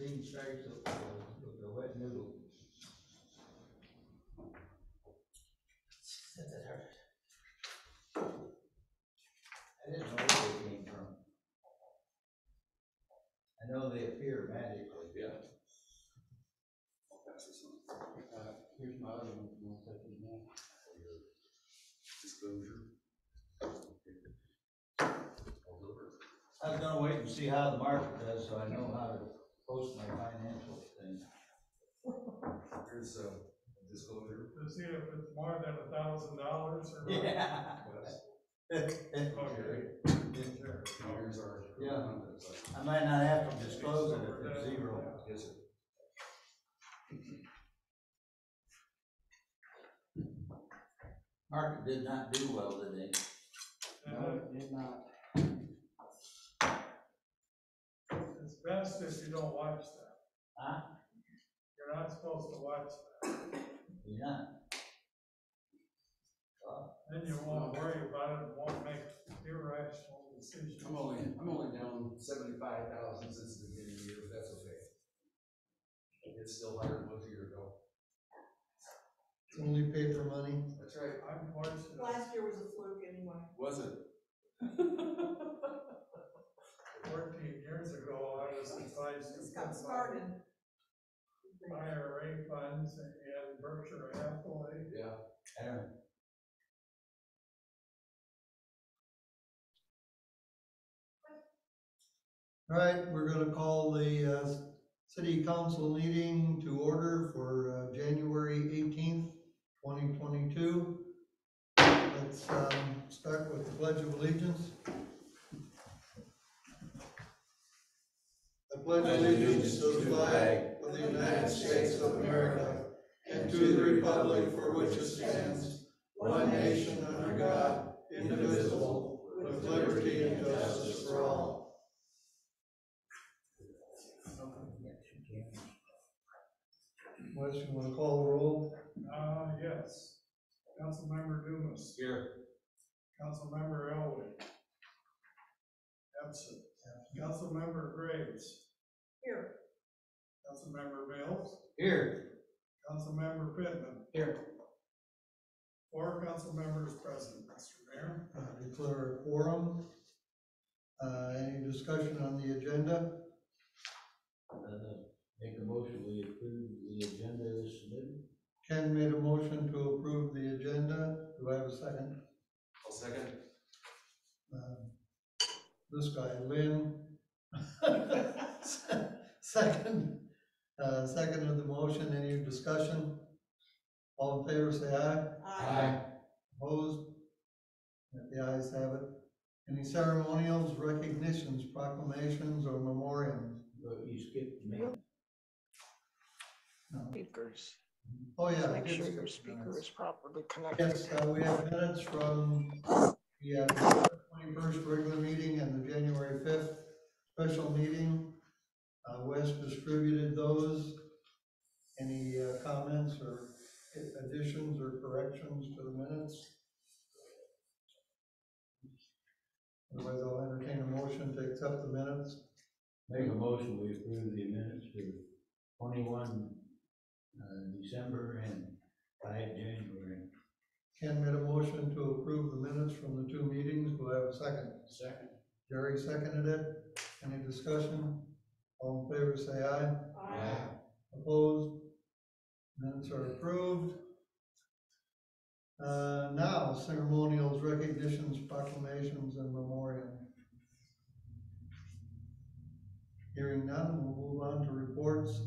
13 strikes with the wet noodle. That hurt. I didn't know where they came from. I know they appear magically. Yeah. I'll pass this on. Here's my other one. I'll take it now. Disclosure. I was gonna wait and see how the market does, so I know how to post my financial thing. Here's a disclosure. To see if it's more than $1,000 or not. Yeah. Okay. Here's our. Yeah. I might not have to disclose it if it's zero. Yes, sir. Market did not do well today. No, it did not. It's best if you don't watch that. Huh? You're not supposed to watch that. Yeah. Then you won't worry about it and won't make irrational decisions. I'm only down 75,000 since the beginning of the year, but that's okay. It's still higher than it was a year ago. It's only paper money. That's right. I'm fortunate. Last year was a fluke anyway. Was it? 14 years ago, I was advised to Just got put my started. IRA funds in Berkshire Hathaway. Yeah. All right, we're gonna call the city council meeting to order for January 18th, 2022. Let's start with the Pledge of Allegiance. I pledge allegiance to the flag of the United States of America and to the republic for which it stands, one nation under God, indivisible, with liberty and justice for all. Wes, you want to call the roll? Yes. Councilmember Dumas. Here. Councilmember Elway. Absent. Councilmember Graves. Here. Councilmember Mills. Here. Councilmember Pittman. Here. 4 council members present, Mr. Mayor. Declare a quorum. Any discussion on the agenda? Make a motion, we approve the agenda as submitted. Ken made a motion to approve the agenda. Do I have a second? I'll second. This guy, Lynn. Second of the motion. Any discussion? All in favor, say aye. Aye. Opposed? The ayes have it. Any ceremonials, recognitions, proclamations, or memoriams? You skipped me. No. Speakers. Oh, yeah. Make sure your speaker is properly connected. Yes, we have minutes from the 21st regular meeting and the January 5th special meeting. Wes distributed those. Any comments or additions or corrections to the minutes? Otherwise, I'll entertain a motion to accept the minutes. Make a motion, we approve the minutes to 21 December and 5 January. Ken made a motion to approve the minutes from the 2 meetings. Do I have a second? Second. Jerry seconded it. Any discussion? All in favor, say aye. Aye. Opposed? Minutes are approved. Now, ceremonials, recognitions, proclamations, and memoriam. Hearing none, we'll move on to reports.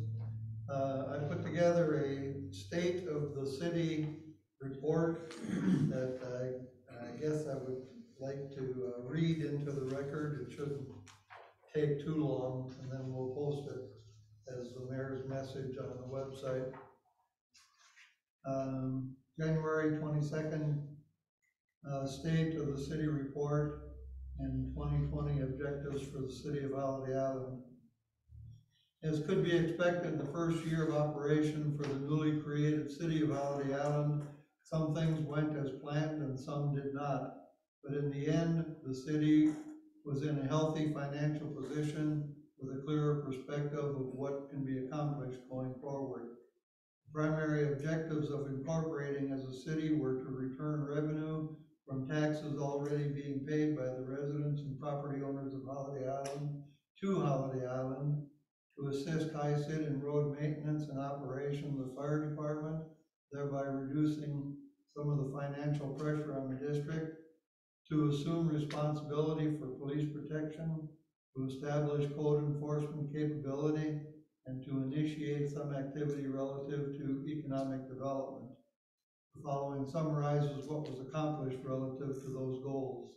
I put together a state of the city report that I guess I would like to read into the record. It shouldn't take too long, and then we'll post it as the mayor's message on the website. January 22nd, state of the city report and 2020 objectives for the city of Holiday Island. As could be expected, the first year of operation for the newly created city of Holiday Island, some things went as planned and some did not. But in the end, the city was in a healthy financial position with a clearer perspective of what can be accomplished going forward. Primary objectives of incorporating as a city were to return revenue from taxes already being paid by the residents and property owners of Holiday Island to Holiday Island, to assist HICID in road maintenance and operation of the fire department, thereby reducing some of the financial pressure on the district, to assume responsibility for police protection, to establish code enforcement capability, and to initiate some activity relative to economic development. The following summarizes what was accomplished relative to those goals.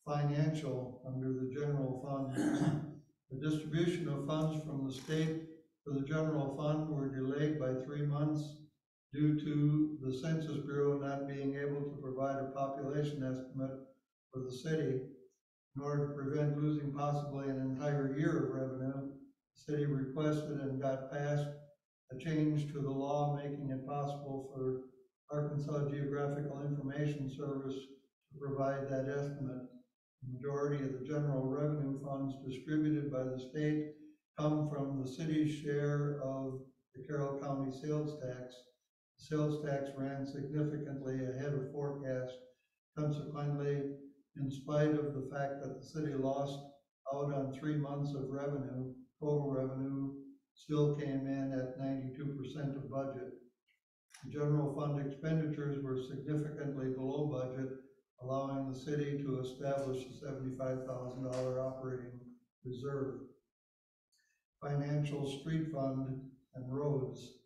Financial, under the general fund. The distribution of funds from the state to the general fund were delayed by 3 months due to the Census Bureau not being able to provide a population estimate for the city. In order to prevent losing possibly an entire year of revenue, the city requested and got passed a change to the law making it possible for Arkansas Geographical Information Service to provide that estimate. The majority of the general revenue funds distributed by the state come from the city's share of the Carroll County sales tax. The sales tax ran significantly ahead of forecast. Consequently, in spite of the fact that the city lost out on 3 months of revenue, total revenue still came in at 92% of budget. The general fund expenditures were significantly below budget, allowing the city to establish a $75,000 operating reserve. Financial, street fund, and roads.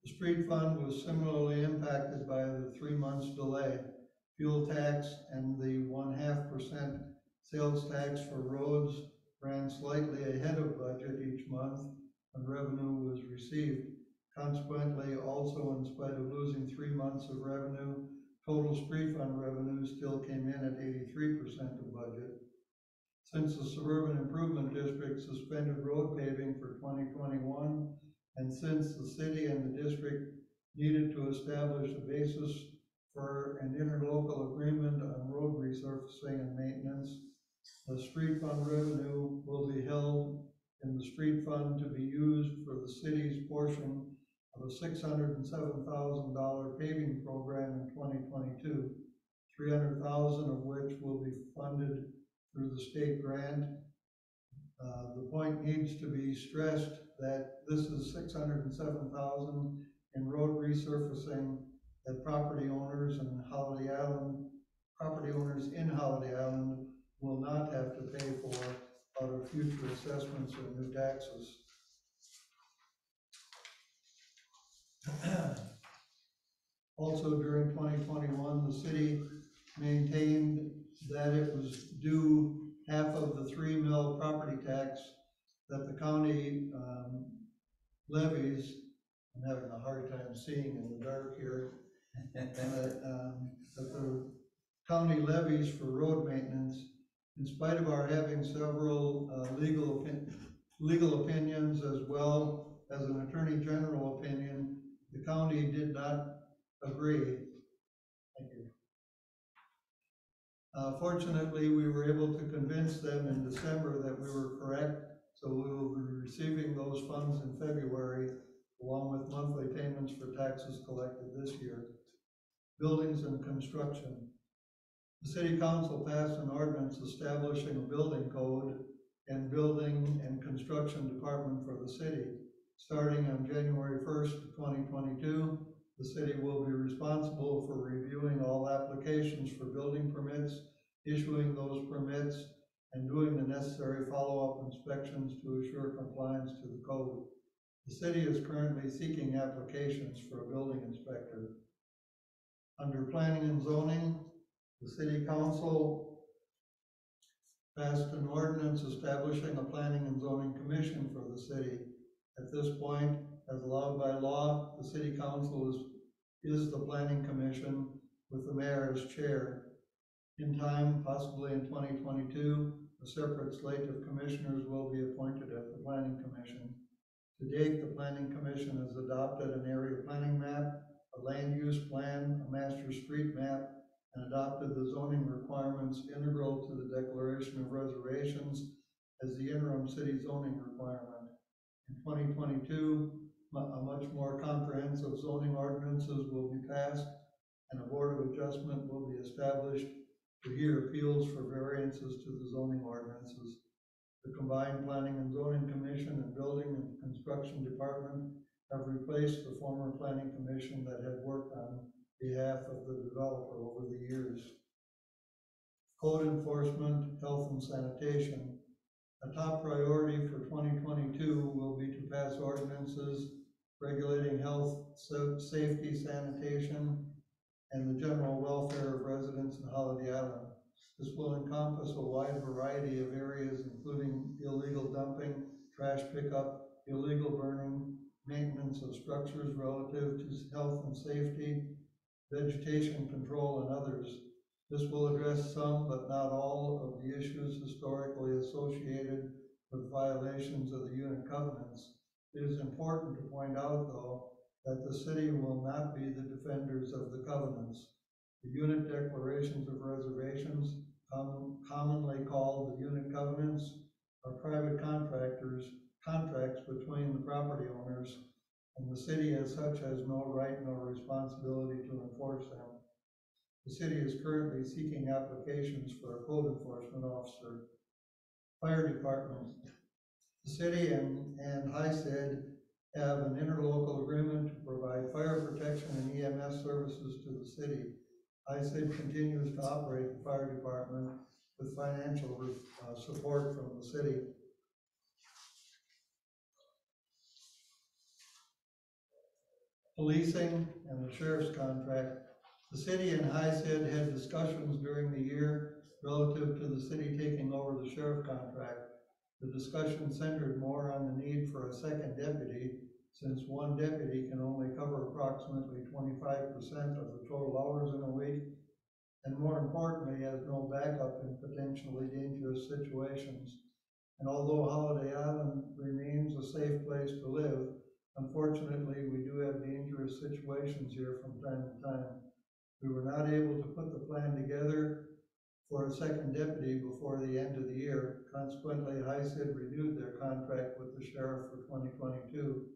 The street fund was similarly impacted by the 3 months delay. Fuel tax and the 0.5% sales tax for roads ran slightly ahead of budget each month when revenue was received. Consequently, also in spite of losing 3 months of revenue, total street fund revenue still came in at 83% of budget. Since the Suburban Improvement District suspended road paving for 2021, and since the city and the district needed to establish a basis for an interlocal agreement on road resurfacing and maintenance, the street fund revenue will be held in the street fund to be used for the city's portion of a $607,000 paving program in 2022, $300,000 of which will be funded through the state grant. The point needs to be stressed that this is $607,000 in road resurfacing that property owners in Holiday Island will not have to pay for out of future assessments or new taxes. Also, during 2021, the city maintained that it was due half of the 3 mil property tax that the county levies. I'm having a hard time seeing in the dark here. That the county levies for road maintenance, in spite of our having several legal opinions as well as an attorney general opinion, the county did not agree. Thank you. Fortunately, we were able to convince them in December that we were correct, so we will be receiving those funds in February, along with monthly payments for taxes collected this year. Buildings and construction. The City Council passed an ordinance establishing a building code and building and construction department for the city. Starting on January 1st, 2022, the city will be responsible for reviewing all applications for building permits, issuing those permits, and doing the necessary follow-up inspections to assure compliance to the code. The city is currently seeking applications for a building inspector. Under planning and zoning, the City Council passed an ordinance establishing a planning and zoning commission for the city. At this point, as allowed by law, the City Council is the planning commission with the mayor as chair. In time, possibly in 2022, a separate slate of commissioners will be appointed at the planning commission. To date, the planning commission has adopted an area planning map, a land use plan, a master street map, and adopted the zoning requirements integral to the declaration of reservations as the interim city zoning requirement. In 2022, a much more comprehensive zoning ordinances will be passed, and a board of adjustment will be established to hear appeals for variances to the zoning ordinances. The combined Planning and Zoning Commission and Building and Construction Department have replaced the former Planning Commission that had worked on behalf of the developer over the years. Code enforcement, health and sanitation. A top priority for 2022 will be to pass ordinances regulating health, safety, sanitation, and the general welfare of residents in Holiday Island. This will encompass a wide variety of areas, including illegal dumping, trash pickup, illegal burning, maintenance of structures relative to health and safety, vegetation control, and others. This will address some, but not all, of the issues historically associated with violations of the unit covenants. It is important to point out, though, that the city will not be the defenders of the covenants. The unit declarations of reservations, commonly called the unit covenants, are private contracts between the property owners, and the city as such has no right nor responsibility to enforce them. The city is currently seeking applications for a code enforcement officer. Fire department. The city and HICID have an interlocal agreement to provide fire protection and EMS services to the city. HICID continues to operate the fire department with financial support from the city. Policing and the sheriff's contract. The city and HICID had discussions during the year relative to the city taking over the sheriff contract. The discussion centered more on the need for a second deputy, since one deputy can only cover approximately 25% of the total hours in a week, and more importantly, has no backup in potentially dangerous situations. And although Holiday Island remains a safe place to live, unfortunately, we do have dangerous situations here from time to time. We were not able to put the plan together for a second deputy before the end of the year. Consequently, HICID renewed their contract with the sheriff for 2022.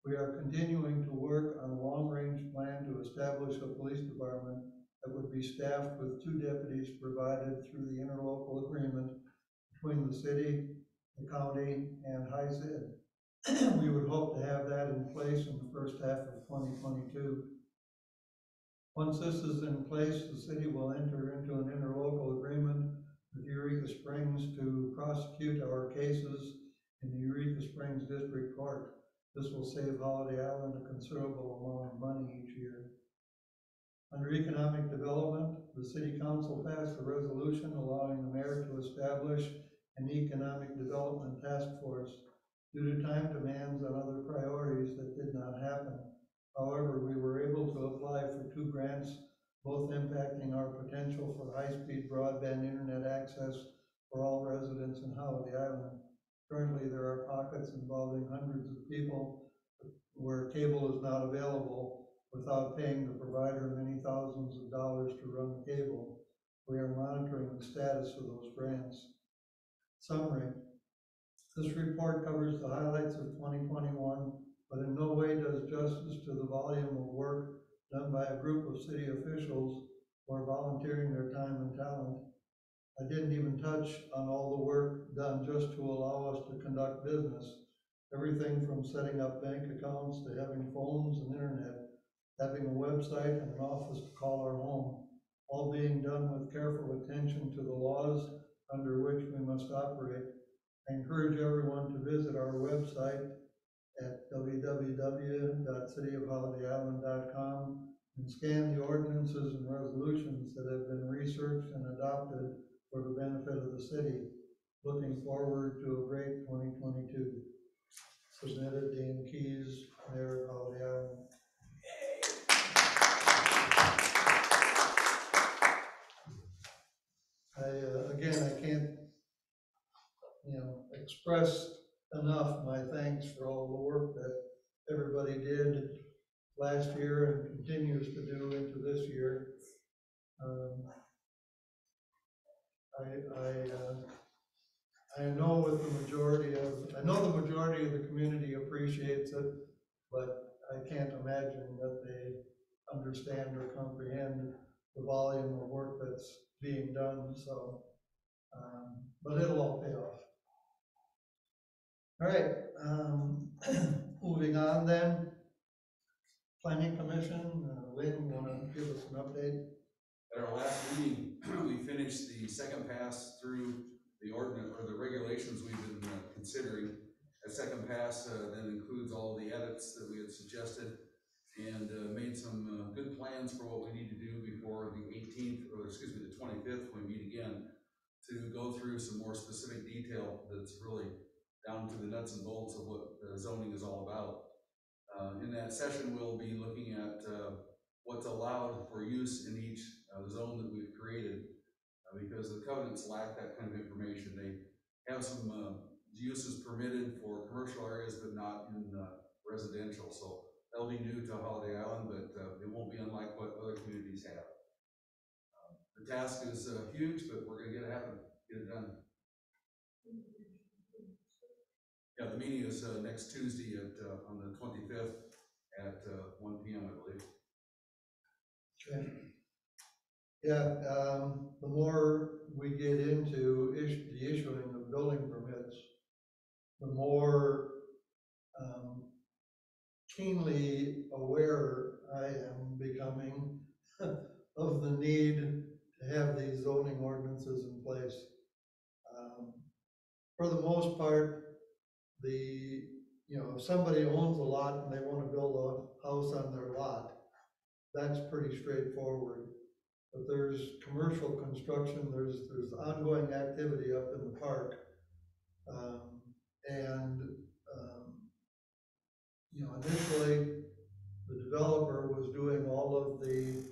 We are continuing to work on a long-range plan to establish a police department that would be staffed with 2 deputies provided through the interlocal agreement between the city, the county, and HICID. We would hope to have that in place in the first half of 2022. Once this is in place, the city will enter into an interlocal agreement with Eureka Springs to prosecute our cases in the Eureka Springs District Court. This will save Holiday Island a considerable amount of money each year. Under economic development, the city council passed a resolution allowing the mayor to establish an economic development task force. Due to time demands on other priorities, that did not happen. However, we were able to apply for 2 grants, both impacting our potential for high-speed broadband internet access for all residents in Holiday Island. Currently, there are pockets involving hundreds of people where cable is not available without paying the provider many thousands of dollars to run the cable. We are monitoring the status of those grants. Summary. This report covers the highlights of 2021, but in no way does justice to the volume of work done by a group of city officials who are volunteering their time and talent. I didn't even touch on all the work done just to allow us to conduct business. Everything from setting up bank accounts to having phones and internet, having a website and an office to call our home, all being done with careful attention to the laws under which we must operate. I encourage everyone to visit our website at www.cityofholidayisland.com and scan the ordinances and resolutions that have been researched and adopted for the benefit of the city. Looking forward to a great 2022. Submitted, Dan Keys, Mayor of Holiday Island. Again, I can't, express enough my thanks for all the work that everybody did last year and continues to do into this year. I know the majority of the community appreciates it, but I can't imagine that they understand or comprehend the volume of work that's being done, so, but it'll all pay off. All right, moving on then. Planning Commission, Lynn, you wanna give us an update? At our last meeting, we finished the second pass through the ordinance, or the regulations we've been considering. That second pass then includes all the edits that we had suggested, and made some good plans for what we need to do before the 18th, or excuse me, the 25th, when we meet again, to go through some more specific detail that's really down to the nuts and bolts of what zoning is all about. In that session, we'll be looking at what's allowed for use in each zone that we've created, because the covenants lack that kind of information. They have some uses permitted for commercial areas, but not in residential. So that'll be new to Holiday Island, but it won't be unlike what other communities have. The task is huge, but we're going to get it done. Yeah, the meeting is next Tuesday on the 25th at 1 p.m. I believe. Okay. Yeah, the more we get into the issuing of building permits, the more keenly aware I am becoming of the need to have these zoning ordinances in place. For the most part, if somebody owns a lot and they want to build a house on their lot, that's pretty straightforward. But there's commercial construction, there's ongoing activity up in the park. Initially, the developer was doing all of the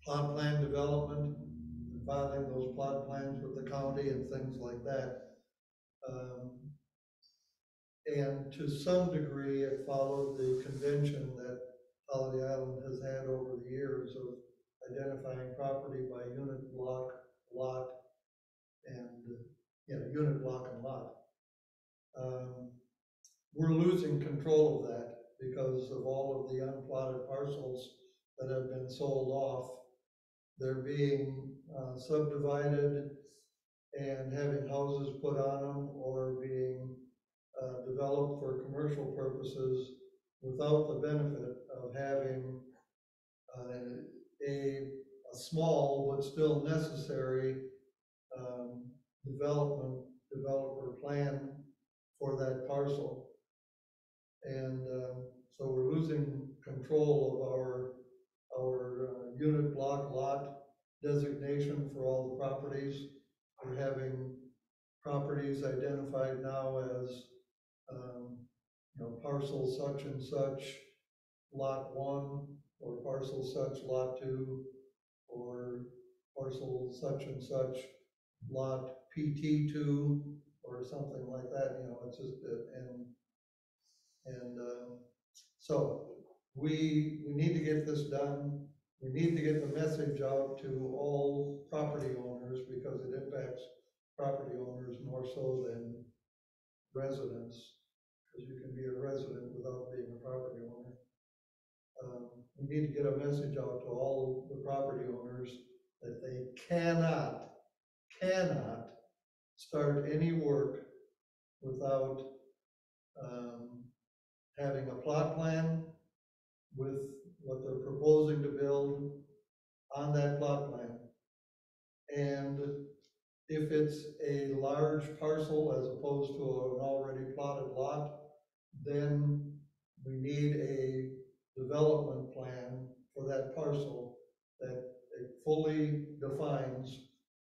plot plan development, and filing those plot plans with the county and things like that. And to some degree, it followed the convention that Holiday Island has had over the years of identifying property by unit, block, lot, and unit, block, and lot. We're losing control of that because of all of the unplotted parcels that have been sold off. They're being subdivided and having houses put on them, or being developed for commercial purposes without the benefit of having a small but still necessary developer plan for that parcel. And so we're losing control of our unit, block, lot designation for all the properties. We're having properties identified now as parcel such and such, lot 1, or parcel such, lot 2, or parcel such and such, lot PT2, or something like that. It's just so we need to get this done. We need to get the message out to all property owners, because it impacts property owners more so than residents, because you can be a resident without being a property owner. We need to get a message out to all the property owners that they cannot start any work without having a plot plan with what they're proposing to build on that plot plan. And if it's a large parcel as opposed to an already plotted lot, then we need a development plan for that parcel that it fully defines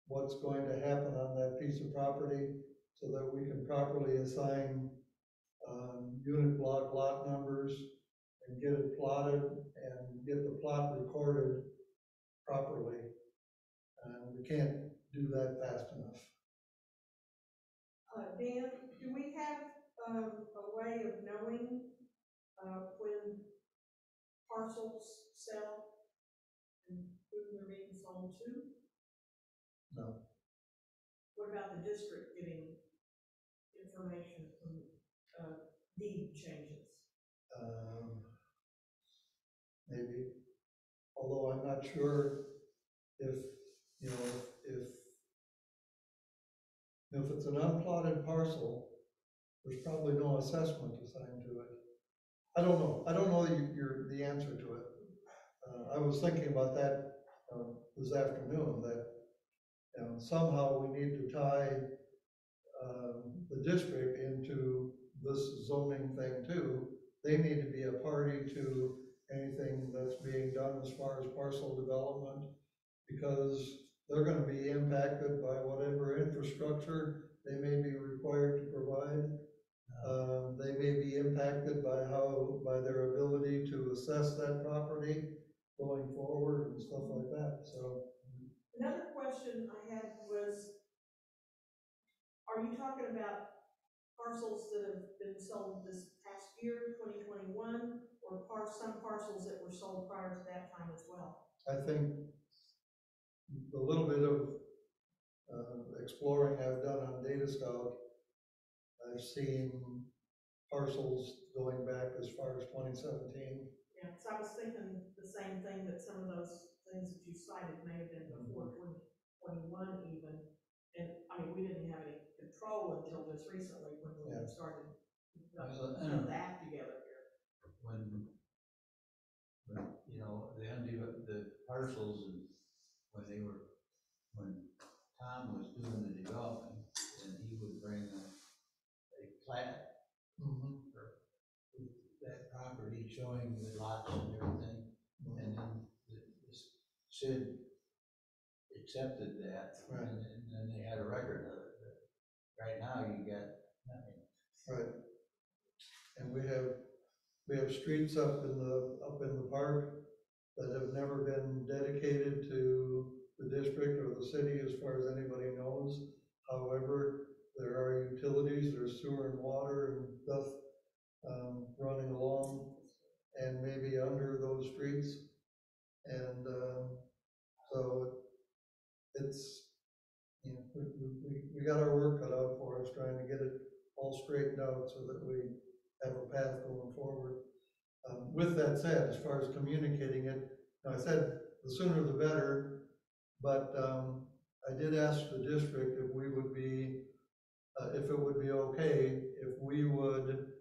what's going to happen on that piece of property, so that we can properly assign unit, block, lot numbers, and get it plotted and get the plot recorded properly. We can't do that fast enough. Dan, do we have a way of knowing when parcels sell and who they're being sold to? No. What about the district getting information from, deed changes? Maybe, although I'm not sure if, you know, if it's an unplotted parcel, there's probably no assessment assigned to it. I don't know the answer to it. I was thinking about that, this afternoon, that, you know, somehow we need to tie, the district into this zoning thing too. They need to be a party to anything that's being done as far as parcel development, because they're gonna be impacted by whatever infrastructure they may be required to provide. They may be impacted by their ability to assess that property going forward and stuff like that, so. Another question I had was, are you talking about parcels that have been sold this past year, 2021, or some parcels that were sold prior to that time as well? I think the little bit of exploring I've done on Data Scout, I've seen parcels going back as far as 2017. Yeah, so I was thinking the same thing, that some of those things that you cited may have been before 2021 even. And, I mean, we didn't have any control until just recently when we started putting the act together here. When, you know, the parcels, and when Tom was doing the development, and he would bring a plat for that property showing the lots and everything, and then Sid accepted that, and then they had a record of it. But right now, you got nothing. Right. And we have streets up in the park that have never been dedicated to the district or the city as far as anybody knows. However, there are utilities, there's sewer and water and stuff running along and maybe under those streets. And so it's, you know, we got our work cut out for us trying to get it all straightened out so that we have a path going forward. With that said, as far as communicating it, I said the sooner the better, but I did ask the district if we would be, if it would be okay if we would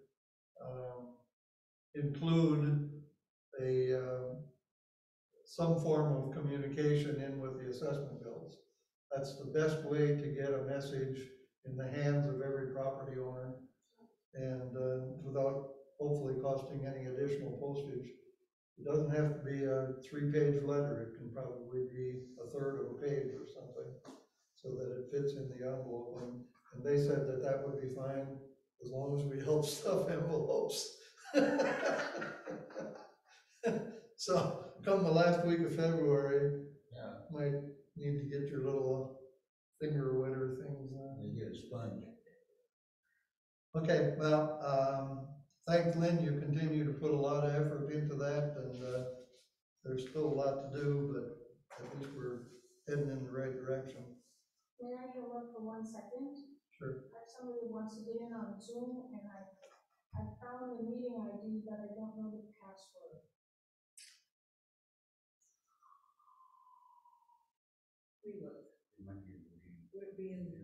include some form of communication in with the assessment bills. That's the best way to get a message in the hands of every property owner, and without hopefully costing any additional postage. It doesn't have to be a 3-page letter. It can probably be a third of a page or something, so that it fits in the envelope. And they said that that would be fine as long as we help stuff envelopes. So come the last week of February, might need to get your little finger winner things on. You get a sponge. Okay, well, thanks, Lynn. You continue to put a lot of effort into that, and there's still a lot to do, but at least we're heading in the right direction. May I interrupt for 1 second? Sure. I have somebody who wants to get in on Zoom, and I found the meeting ID, but I don't know the password. Would it be in the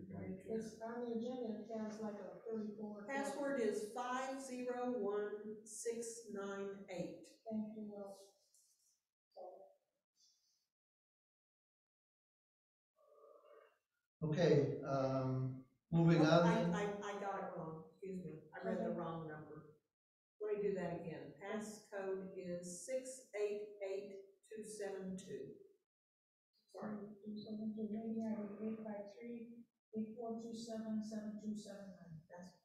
It's on the agenda, it has like a 34. password is 501698. Thank you, Will. Okay, moving Oh, on. I got it wrong, excuse me, I read the wrong number. Let me do that again. Passcode is 688272. Sorry. 272, maybe I have 853-8427-7279. That's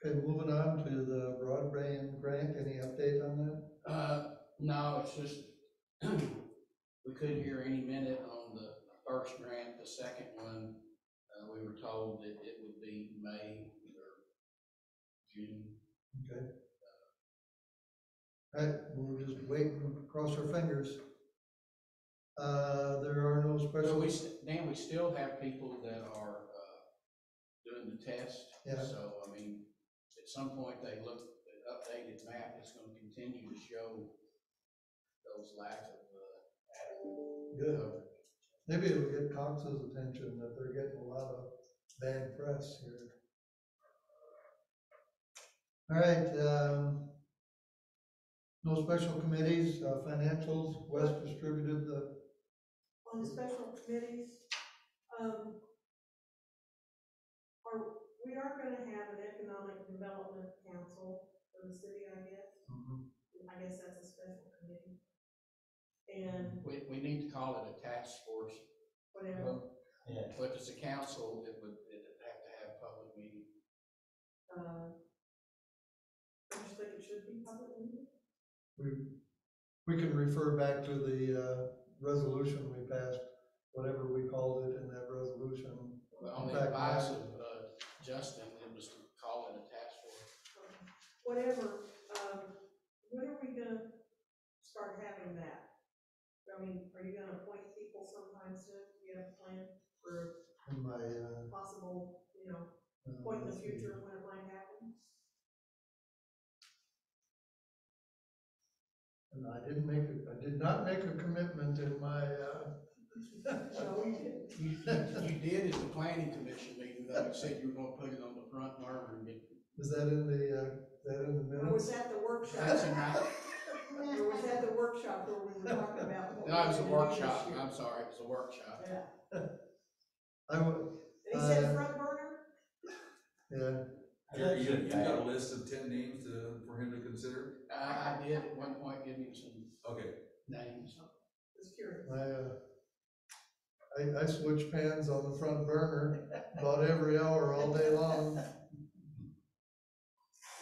Okay, moving on to the broadband grant. Any update on that? No, it's just, we could hear any minute on the first grant. The second one, we were told that it would be May or June. Okay. All right, we'll just wait and cross our fingers. There are no So special, we still have people that are, doing the test. Yeah. So, I mean, at some point they look, the updated map is gonna continue to show those lack of, adequate Good. coverage. maybe it'll get Cox's attention that they're getting a lot of bad press here. All right, no special committees, financials, Wes distributed the, On the special committees, we are gonna have an economic development council for the city, I guess. I guess that's a special committee. And We need to call it a task force. whatever, Yeah. But if it's a council, it'd have to have public meeting. I just think it should be public meeting. we can refer back to the, resolution we passed, whatever we called it in that resolution. On In the fact, advice of, Justin, it was to call it a task force. Whatever, when are we gonna start having that? I mean, are you gonna appoint people sometime soon? Do you have a plan for In my, possible, point in the future when it might happen? And I did not make a commitment in my, No, you didn't. You did at the planning commission meeting, though, you said you were gonna put it on the front burner and get. is that in the Or was minutes? that the workshop? That's in my, Or was that the workshop where we were talking about? what no, it was a we're gonna do this workshop, year? I'm sorry, it was a workshop. Yeah, I would, and he said front burner? yeah, You got a list of 10 names for him to consider? I did at one point give him some Okay. names. Just curious. I switch pans on the front burner about every hour all day long.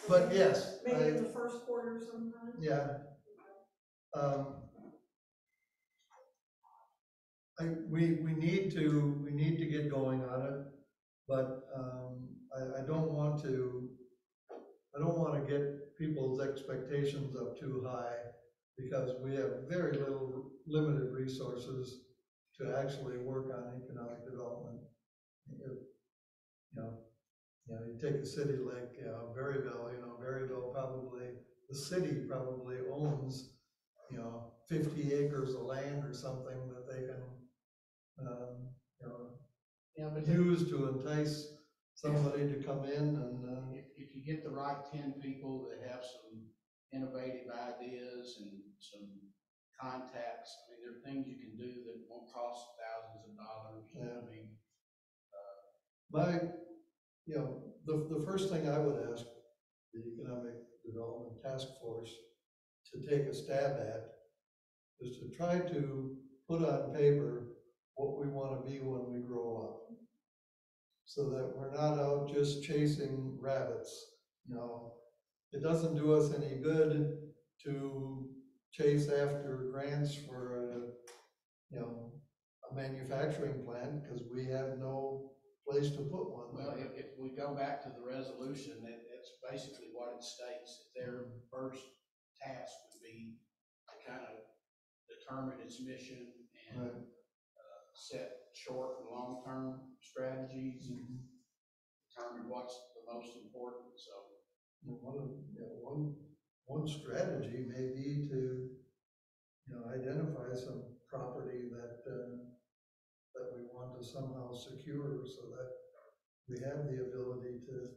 But yes, Maybe in the first quarter sometime? yeah. We need to get going on it, but, I don't want to get people's expectations up too high, because we have very limited resources to actually work on economic development. You take a city like, Berryville probably, the city probably owns, 50 acres of land or something that they can, Yeah, but use to entice somebody to come in and, if you get the right 10 people that have some innovative ideas and some contacts, I mean, there are things you can do that won't cost thousands of dollars. Yeah. I mean, the first thing I would ask the Economic Development Task Force to take a stab at is to try to put on paper what we want to be when we grow up, so that we're not out just chasing rabbits. It doesn't do us any good to chase after grants for a manufacturing plant, because we have no place to put one. well, if we go back to the resolution, that's basically what it states, that their first task would be to kind of determine its mission and Right. set short and long-term strategies, determine what's the most important, so. One strategy may be to, identify some property that we want to somehow secure, so that we have the ability to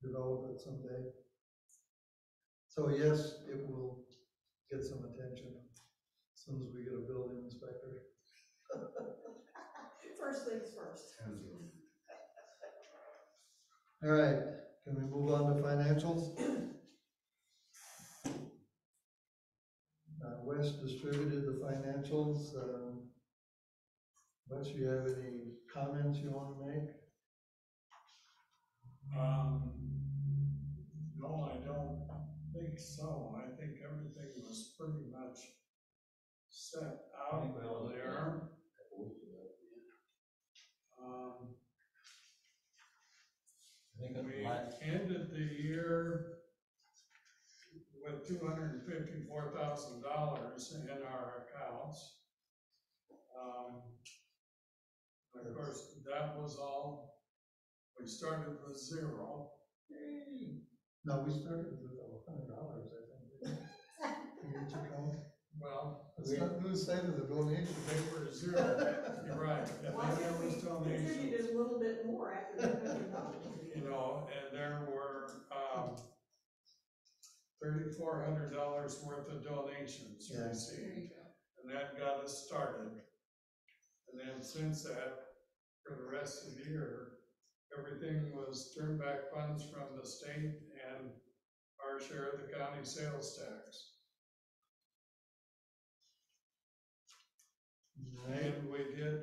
develop it someday. So yes, it will get some attention as soon as we get a building inspector. First things first. All right, can we move on to financials? Wes distributed the financials. Wes, you have any comments you want to make? No, I don't think so. I think everything was pretty much set out there. We ended the year with $254,000 in our accounts. Of course, that was all, we started with 0. No, we started with $100, I think. In each account. Well, Let's not lose sight of the donation. they were 0, you're right, and Why then there did we was donations. contribute a little bit more after the $100? You know, and there were, $3,400 worth of donations Yeah. received, and that got us started. And then since that, for the rest of the year, everything was turned back funds from the state and our share of the county sales tax. And we did,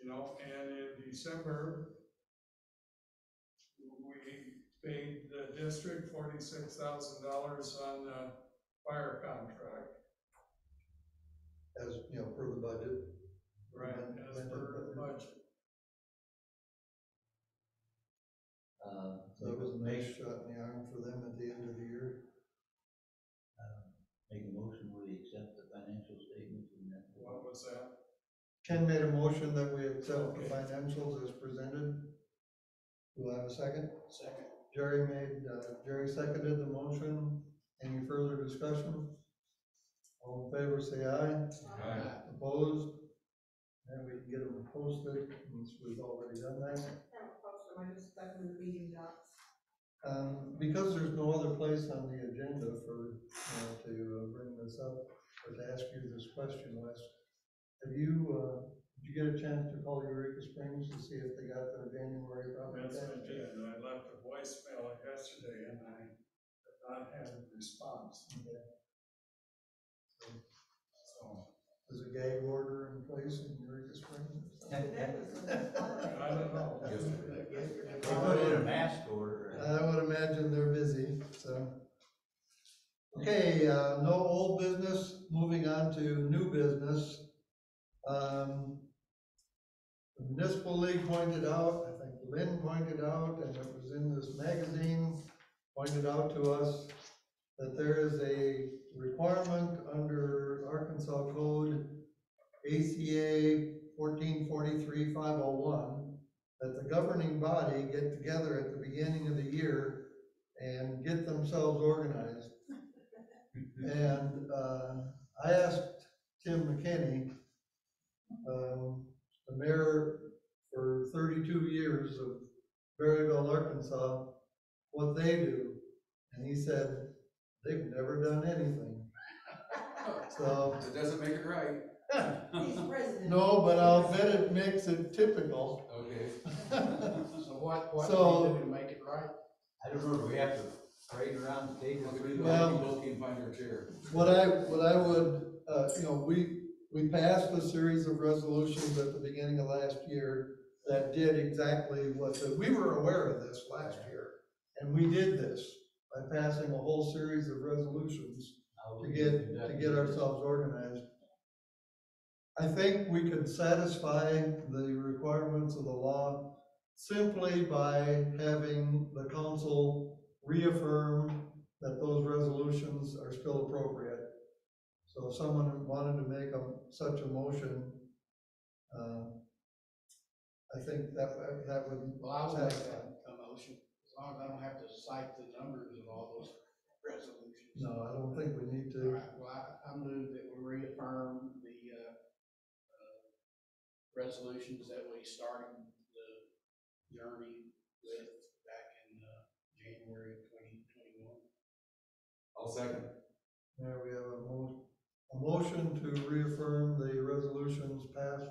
you know, and in December, we paid the district $46,000 on the fire contract. As, you know, per the budget. Right, as per the budget. So it was a nice shot in the arm for them at the end of the year. Make a motion where we accept the financial statements and that. What was that? Ken made a motion that we accept the Okay. financials as presented. Do I have a second? Second. Jerry seconded the motion. Any further discussion? All in favor, say aye. Aye. Opposed? And we can get them posted, since we've already done that. I don't post them, I just stuck them in the meeting docs. Because there's no other place on the agenda for, to bring this up, or to ask you this question, Wes, have you, did you get a chance to call Eureka Springs to see if they got their January property That's tax? what I did, and I left a voicemail yesterday and I have not had a response, Okay. so. Is a gag order in place in Eureka Springs? That was the holiday. I don't know. They put in a mask order. I would imagine they're busy, so. Okay, no old business, moving on to new business. The municipal league pointed out, I think Lynn pointed out, and it was in this magazine, pointed out to us that there is a requirement under Arkansas Code ACA 1443-501 that the governing body get together at the beginning of the year and get themselves organized. And I asked Tim McKinney, the mayor for 32 years of Berryville, Arkansas, what they do. And he said, they've never done anything. So, It doesn't make it right. He's president. no, but I'll bet it makes it typical. Okay. So what So- do we do to make it right? I don't know, do we have to parade around the table? Well- Both can find their chair. What I would, we passed a series of resolutions at the beginning of last year that did exactly what, we were aware of this last year. And we did this by passing a whole series of resolutions to get ourselves organized. I think we could satisfy the requirements of the law simply by having the council reaffirm that those resolutions are still appropriate. So if someone wanted to make such a motion, I think that would Well, I will make satisfy. a motion, as long as I don't have to cite the numbers of all those resolutions. No, I don't think we need All to. right, well, I move that we reaffirm the, resolutions that we started the journey with back in, January of 2021. I'll second. There we have a motion to reaffirm the resolutions passed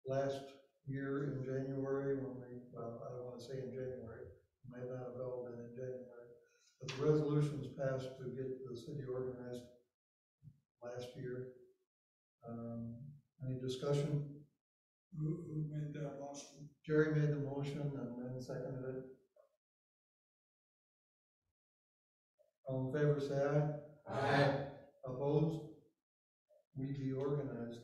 last year in January when I don't wanna say in January, it might not have all been in January, but the resolutions passed to get the city organized last year. Any discussion? Who made that motion? Jerry made the motion and then seconded it. All in favor, say aye. Aye. Opposed? We be organized.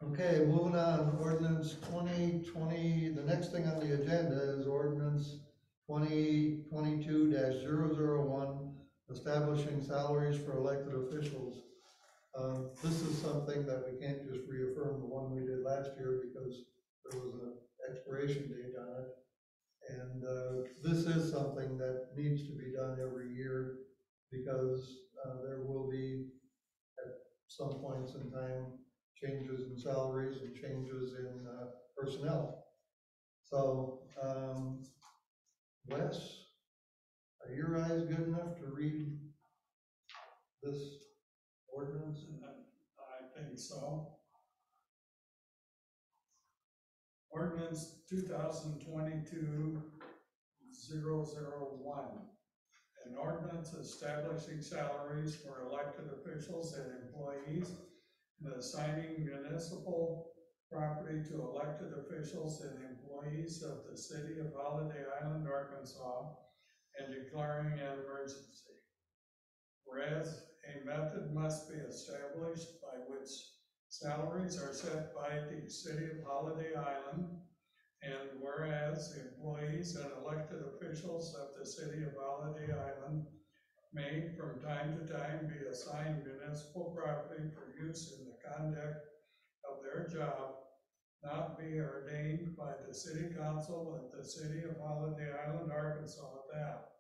Okay, moving on, ordinance 2020, the next thing on the agenda is ordinance 2022-001, establishing salaries for elected officials. This is something that we can't just reaffirm the one we did last year because there was an expiration date on it. And, this is something that needs to be done every year because, there will be at some points in time, changes in salaries and changes in, personnel. So, Wes, are your eyes good enough to read this ordinance? I think so. Ordinance 2022-001. An ordinance establishing salaries for elected officials and employees and assigning municipal property to elected officials and employees of the city of Holiday Island, Arkansas, and declaring an emergency. Whereas a method must be established by which salaries are set by the city of Holiday Island, and whereas employees and elected officials of the city of Holiday Island may from time to time be assigned municipal property for use in the conduct of their job, not be ordained by the city council of the city of Holiday Island, Arkansas, that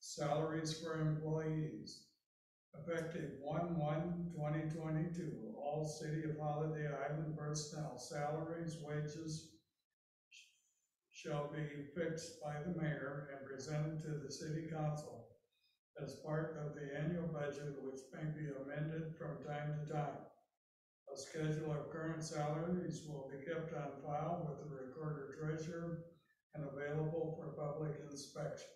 salaries for employees effective 1/1/2022, all city of Holiday Island personnel salaries, wages shall be fixed by the mayor and presented to the city council as part of the annual budget, which may be amended from time to time. A schedule of current salaries will be kept on file with the recorder treasurer and available for public inspection.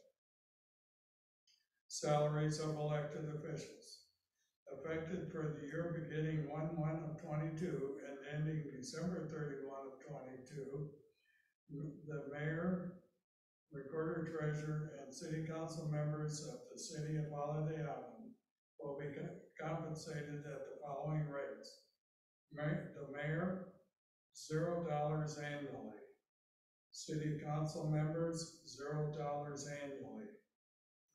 Salaries of elected officials. Effective for the year beginning 1/1/22 and ending December 31/22, the mayor, recorder treasurer, and city council members of the city of Holiday Island will be compensated at the following rates. The mayor, $0 annually. City council members, $0 annually.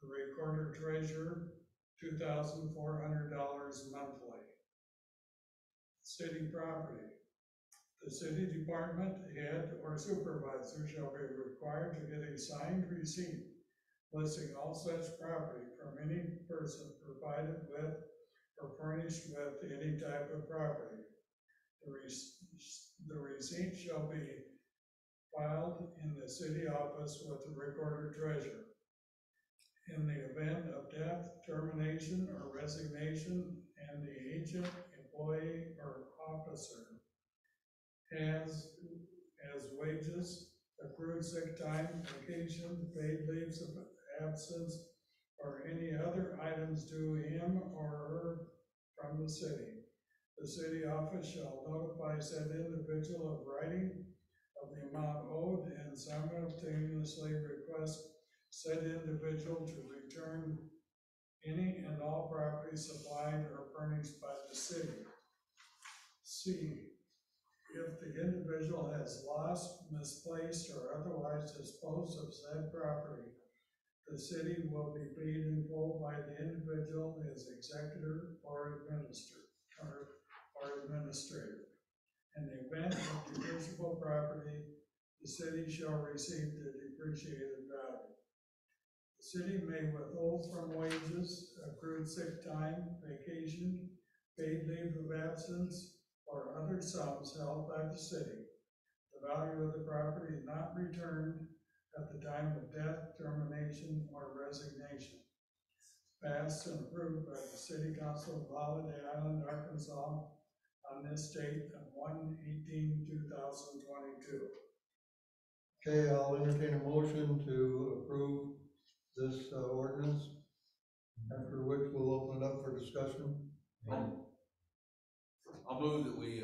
The recorder treasurer, $2,400 monthly. City property. The city department head or supervisor shall be required to get a signed receipt listing all such property from any person provided with or furnished with any type of property. The receipt shall be filed in the city office with the recorder treasurer. In the event of death, termination, or resignation, and the agent, employee, or officer has wages, accrued sick time, vacation, paid leaves of absence, or any other items due him or her from the city. The city office shall notify said individual of writing of the amount owed and simultaneously request said individual to return any and all property supplied or furnished by the city. C, if the individual has lost, misplaced, or otherwise disposed of said property, the city will be paid in full by the individual as executor or administrator. In the event of depreciable property, the city shall receive the depreciated value. The city may withhold from wages, accrued sick time, vacation, paid leave of absence, or other sums held by the city. The value of the property not returned at the time of death, termination, or resignation. Passed and approved by the City Council of Holiday Island, Arkansas on this date of 1/18/2022. Okay, I'll entertain a motion to approve this ordinance, after which we'll open it up for discussion. I'll move that we,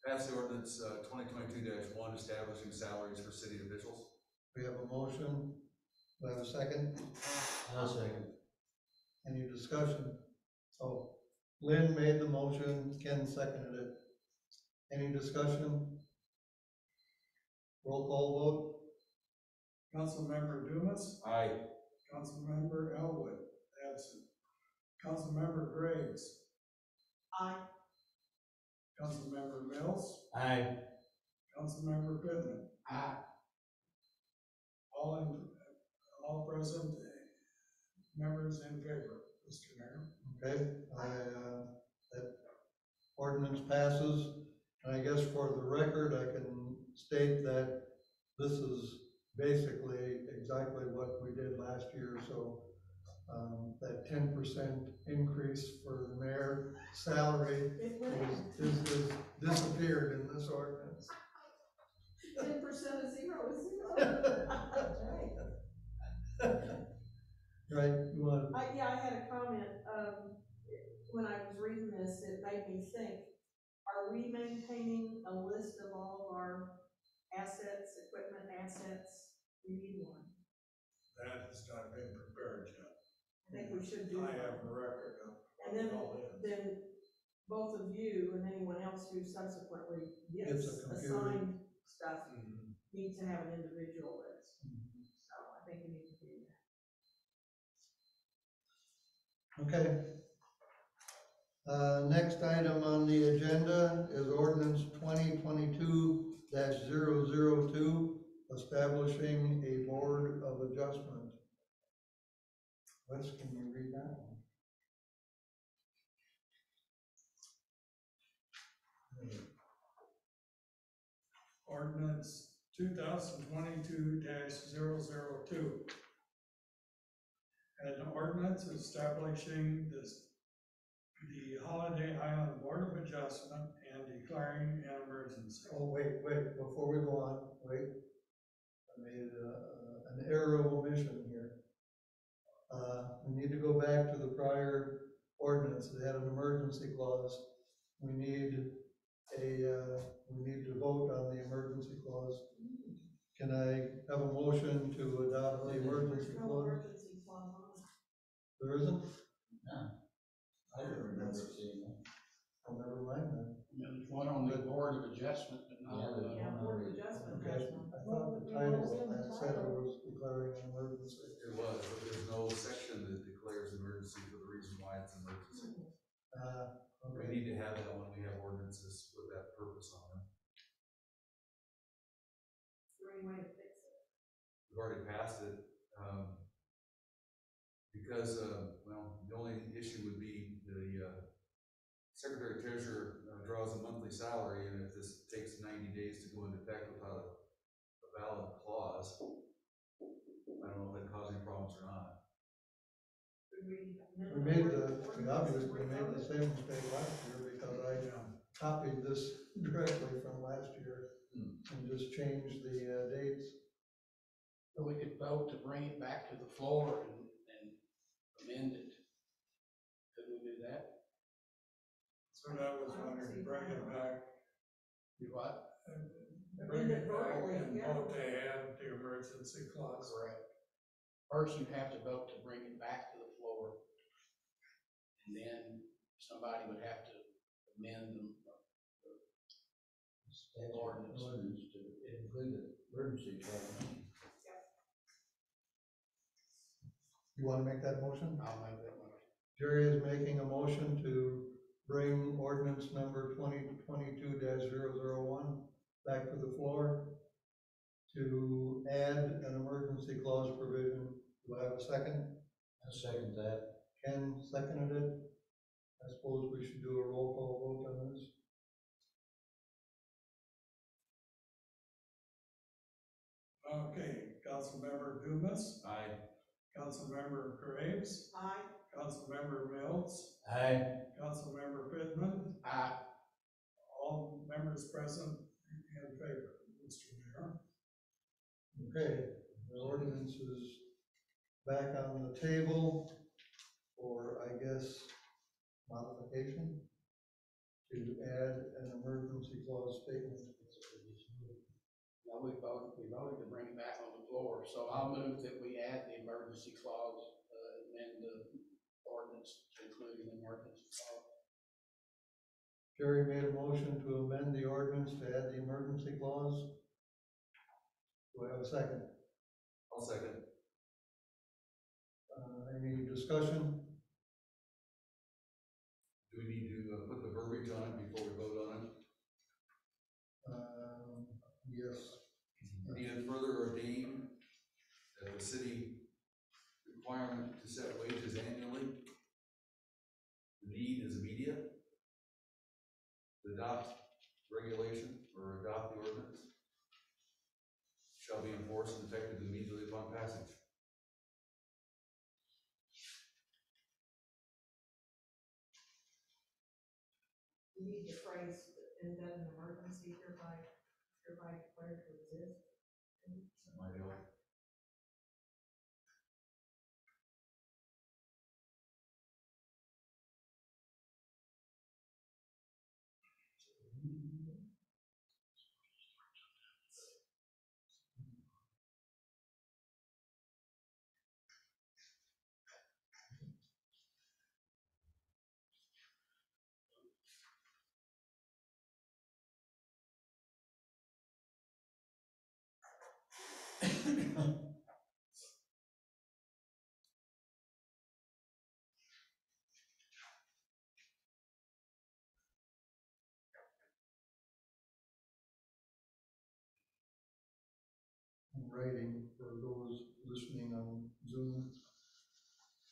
pass the ordinance 2022-1 establishing salaries for city officials. We have a motion. Do I have a second? I'll second. Any discussion? So Lynn made the motion, Ken seconded it. Any discussion? Roll call vote? Councilmember Dumas, Aye. Councilmember Elwood, absent. Councilmember Graves, Aye. Councilmember Mills, Aye. Councilmember Pittman, Aye. all present members in favor, Mr. Mayor. Okay, that ordinance passes, and I guess for the record, I can state that this is basically exactly what we did last year, so, that 10% increase for the mayor salary It went is disappeared in this ordinance. 10% of zero is zero. That's right. Right, you want, Yeah, I had a comment, when I was reading this, it made me think, are we maintaining a list of all of our assets, equipment assets? We need one. That has not been prepared yet. I think we should do I that. have a record of And then, all in. then both of you and anyone else who subsequently gets It's a computer. assigned stuff Mhm. need to have an individual list. So I think we need to do that. okay. Next item on the agenda is ordinance 2022-002, establishing a board of adjustment. Wes, can you read that one? Ordinance 2022-002. An ordinance establishing the Holiday Island Board of Adjustment and declaring an emergency. Oh, wait, before we go on, wait. I made an error of omission here. We need to go back to the prior ordinance that had an emergency clause. We need to vote on the emergency clause. Can I have a motion to adopt the emergency There's no clause? emergency clause on it. There isn't? No. I don't remember seeing that. Oh, never mind then. There's one on the Board of Adjustment, but not. Yeah, there's Yeah, one Board of already. Adjustment Okay, has one. I thought the title of that said it was declaring an emergency. It was, but there's no section that declares emergency for the reason why it's an emergency. We Okay. need to have that when we have ordinances with that purpose on them. Is there any way to fix it? We've already passed it, because, well, the only issue would be the, Secretary Treasurer draws a monthly salary, and if this takes 90 days to go into effect without a valid clause, I don't know if that caused any problems or not. Could we We obviously made the same mistake last year because I copied this directly from last year and just changed the dates. So we could vote to bring it back to the floor and amend it. Could we do that? So that was wondering, bring it back, Do what? bring it back verbally, and yeah. vote to add the emergency clause. Correct. First, you have to vote to bring it back to the floor. And then somebody would have to amend the Ordinance to include the emergency clause. You want to make that motion? I'll make that motion. Jerry is making a motion to bring ordinance number 2022-001 back to the floor to add an emergency clause provision. Do I have a second? I second that. Ken seconded it. I suppose we should do a roll call vote on this. Okay, Councilmember Dumas, Aye. Councilmember Graves, Aye. Councilmember Mills, Aye. Councilmember Pittman, Aye. all members present in favor, Mr. Mayor. Okay, the ordinance is back on the table for, I guess, modification to add an emergency clause statement. No, we voted to bring it back on the floor, so I'll move that we add the emergency clause, amend the ordinance to include an emergency clause. Jerry made a motion to amend the ordinance to add the emergency clause. Do I have a second? I'll second. Any discussion? regulation or adopt the ordinance shall be enforced and effective immediately upon passage. We need the phrase, and then an emergency hereby declared to exist. That might help. Writing for those listening on Zoom.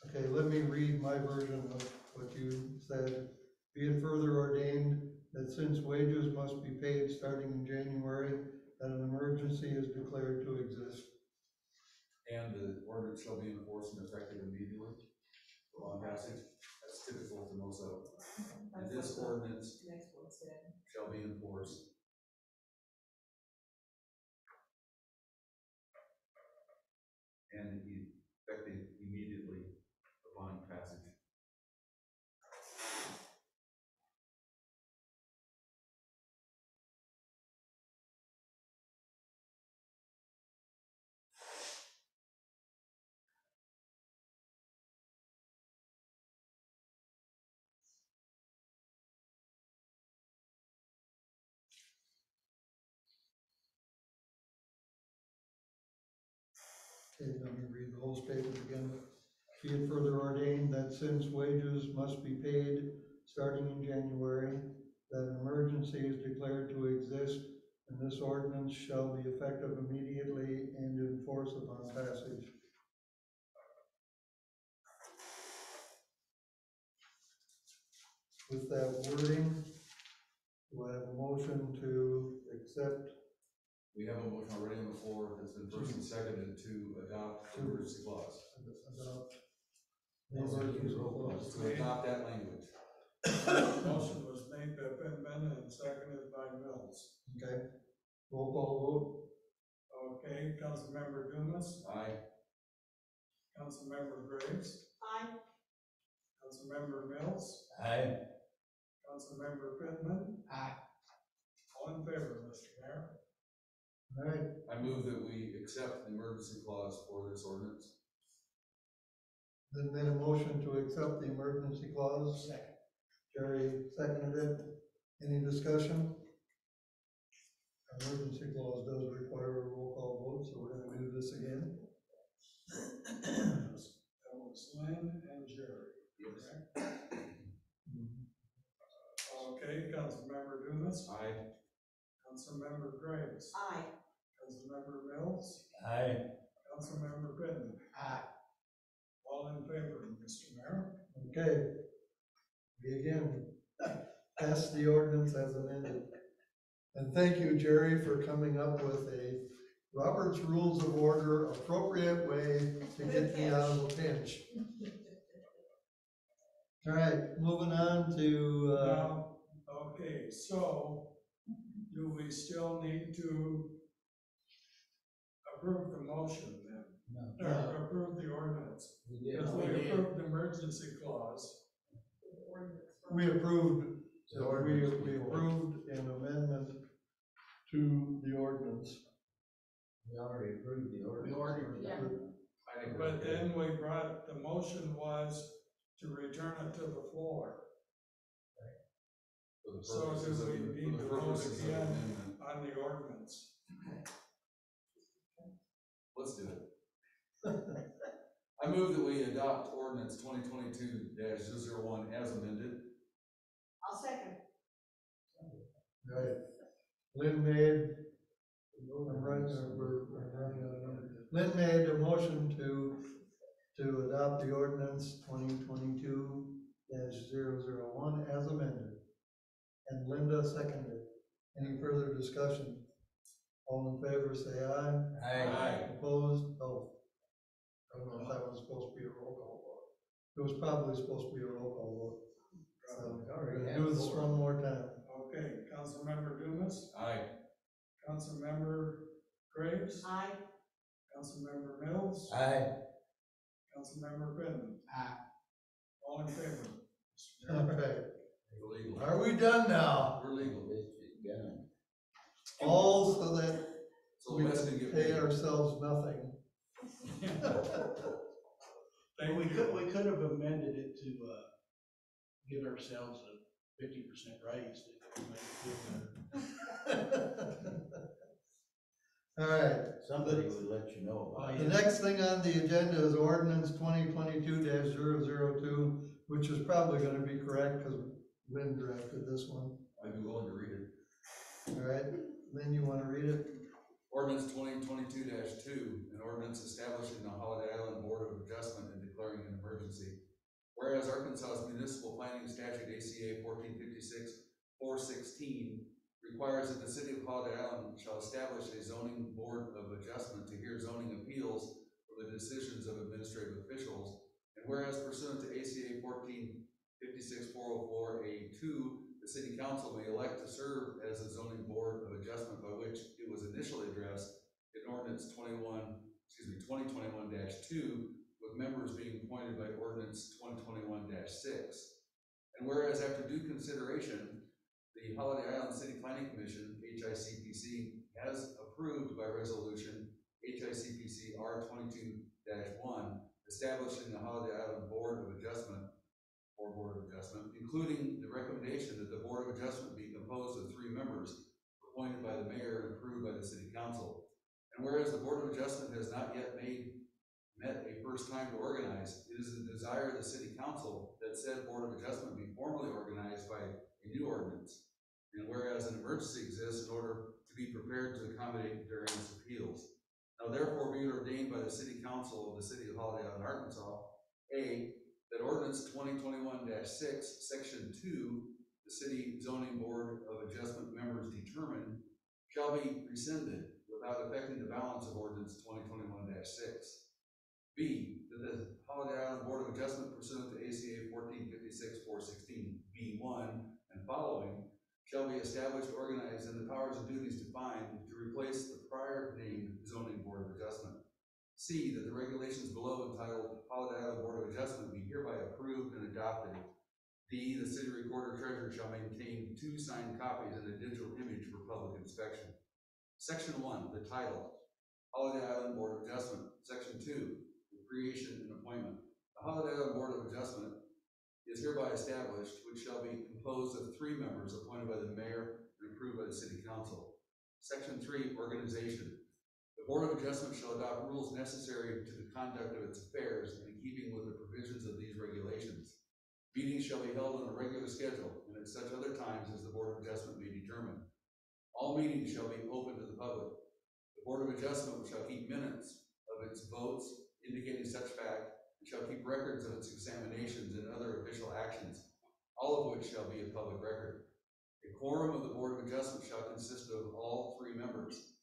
Okay, let me read my version of what you said. Be it further ordained that since wages must be paid starting in January, that an emergency is declared to exist. And the ordinance shall be enforced and effective immediately upon passage. That's typical for most of them. And this ordinance Next one said. shall be enforced. And effective immediately upon passage. Okay, let me read the whole statement again. Be it further ordained that since wages must be paid starting in January, that an emergency is declared to exist, and this ordinance shall be effective immediately and in force upon passage. With that wording, do I have a motion to accept? We have a motion already on the floor that's been first and seconded to adopt the emergency clause. Adopt the emergency clause. To adopt that language. Motion was made by Pittman and seconded by Mills. Okay, roll call Okay, Councilmember Dumas, Aye. Councilmember Graves, Aye. Councilmember Mills, Aye. Councilmember Pittman. Aye. All in favor, Mr. Mayor? vote. All right, I move that we accept the emergency clause for this ordinance. then made a motion to accept the emergency clause. Second. Jerry seconded it. Any discussion? Emergency clause does require a roll call vote, so we're gonna do this again. That was Lynn and Jerry. correct? Okay, Councilmember Dumas, Aye. Councilmember Graves, Aye. Councilmember Mills, Aye. Councilmember Pittman. Aye. All in favor, Mr. Mayor? Okay. We again pass the ordinance as amended. And thank you, Jerry, for coming up with a Robert's Rules of Order appropriate way to get me out of a pinch. All right, moving on to, Now, okay, so do we still need to approve the motion then? No. Or approve the ordinance? We did. Because we approved the emergency clause. The ordinance. we approved, The ordinance before. approved an amendment to the ordinance. We already approved the ordinance. We ordered it. Yeah. I think we're But okay. then we brought, the motion was to return it to the floor. For the So purposes do of we the- need for the to vote purposes of again? amendment. On the ordinance. Let's do it. I move that we adopt ordinance 2022-001 as amended. I'll second. All right. Lynn made, I'm running, we're running out of numbers. Lynn made a motion to adopt the ordinance 2022-001 as amended. And Linda seconded. Any further discussion? All in favor, say aye. Aye. Opposed? Oh. I don't know if that was supposed to be a roll call vote. It was probably supposed to be a roll call vote. So, we're gonna do this one more time. Okay, Councilmember Dumas, Aye. Councilmember Graves, Aye. Councilmember Mills, Aye. Councilmember Quinlan. Aye. All in favor? All right. We're legal. Are we done now? We're legal. All so that So we the rest can can get pay paid. ourselves nothing. Thank We you. could have amended it to, give ourselves a 50% raise to make it feel better. All right, Somebody would let you know about it. the next thing on the agenda is ordinance 2022-002, which is probably gonna be correct, because Lynn drafted this one. I'd be willing to read it. All right, Lynn, you wanna read it? Ordinance 2022-2, an ordinance establishing the Holiday Island Board of Adjustment and declaring an emergency. Whereas Arkansas's Municipal Planning Statute ACA 1456-416 requires that the city of Holiday Island shall establish a zoning board of adjustment to hear zoning appeals from the decisions of administrative officials. And whereas pursuant to ACA 1456-404A2, the city council may elect to serve as a zoning board of adjustment by which it was initially addressed in ordinance 2021-2, with members being appointed by ordinance 2021-6. And whereas after due consideration, the Holiday Island City Planning Commission, HICPC, has approved by resolution HICPC R22-1, establishing the Holiday Island Board of Adjustment, or Board of Adjustment, including the recommendation that the Board of Adjustment be composed of 3 members, appointed by the mayor and approved by the city council. And whereas the Board of Adjustment has not yet met a first time to organize, it is the desire of the city council that said Board of Adjustment be formally organized by a new ordinance. And whereas an emergency exists in order to be prepared to accommodate various appeals. Now therefore be it ordained by the city council of the city of Holiday Island, Arkansas, A, that ordinance 2021-6, section 2, the city zoning board of adjustment members determined, shall be rescinded without affecting the balance of ordinance 2021-6. B, that the Holiday Island Board of Adjustment pursuant to ACA 1456-416 B1 and following shall be established, organized, and the powers and duties defined to replace the prior named zoning board of adjustment. C, that the regulations below entitled Holiday Island Board of Adjustment be hereby approved and adopted. D, the city recorder treasurer shall maintain 2 signed copies and a digital image for public inspection. Section 1, the title, Holiday Island Board of Adjustment. Section 2, the creation and appointment. The Holiday Island Board of Adjustment is hereby established, which shall be composed of 3 members appointed by the mayor and approved by the city council. Section 3, organization. The Board of Adjustment shall adopt rules necessary to the conduct of its affairs in keeping with the provisions of these regulations. Meetings shall be held on a regular schedule and at such other times as the Board of Adjustment may determine. All meetings shall be open to the public. The Board of Adjustment shall keep minutes of its votes indicating such fact and shall keep records of its examinations and other official actions, all of which shall be a public record. A quorum of the Board of Adjustment shall consist of all 3 members.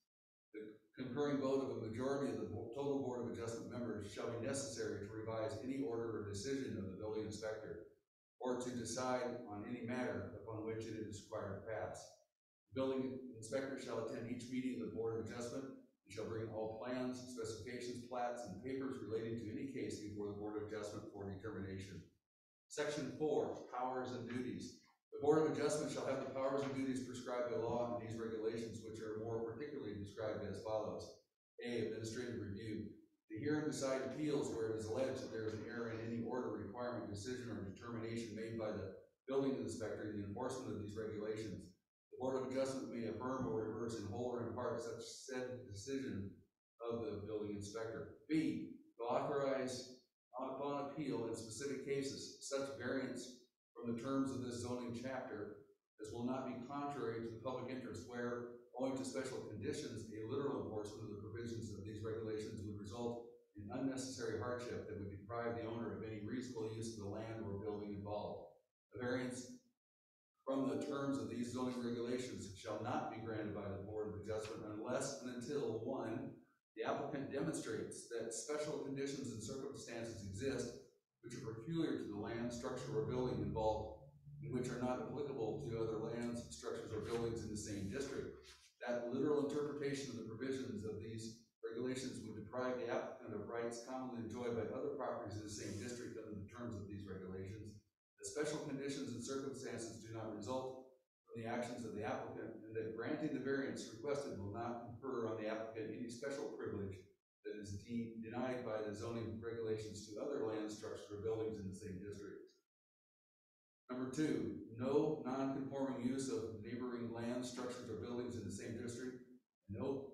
The concurring vote of a majority of the total Board of Adjustment members shall be necessary to revise any order or decision of the building inspector, or to decide on any matter upon which it is required to pass. The building inspector shall attend each meeting of the Board of Adjustment and shall bring all plans, specifications, plats, and papers relating to any case before the Board of Adjustment for determination. Section 4, powers and duties. The Board of Adjustment shall have the powers and duties prescribed by law in these regulations, which are more particularly described as follows. A, administrative review. To hear and decide appeals where it is alleged that there is an error in any order, requirement, decision, or determination made by the building inspector in the enforcement of these regulations. The Board of Adjustment may affirm or reverse in whole or in part such said decision of the building inspector. B, to authorize upon appeal in specific cases such variance from the terms of this zoning chapter as will not be contrary to the public interest, where, owing to special conditions, a literal enforcement of the provisions of these regulations would result in unnecessary hardship that would deprive the owner of any reasonable use of the land or building involved. A variance from the terms of these zoning regulations shall not be granted by the Board of Adjustment unless and until, one, the applicant demonstrates that special conditions and circumstances exist which are peculiar to the land, structure, or building involved, and which are not applicable to other lands, structures, or buildings in the same district. That literal interpretation of the provisions of these regulations would deprive the applicant of rights commonly enjoyed by other properties in the same district under the terms of these regulations. The special conditions and circumstances do not result from the actions of the applicant, and that granting the variance requested will not confer on the applicant any special privilege that is denied by the zoning regulations to other land, structures, or buildings in the same district. Number two, no non-conforming use of neighboring land, structures, or buildings in the same district. No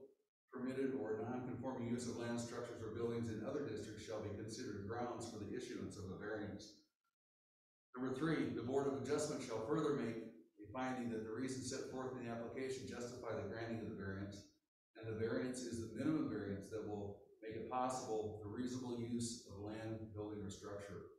permitted or non-conforming use of land, structures, or buildings in other districts shall be considered grounds for the issuance of a variance. Number three, the Board of Adjustment shall further make a finding that the reasons set forth in the application justify the granting of the variance, and the variance is the minimum variance that will make it possible the reasonable use of land, building, or structure.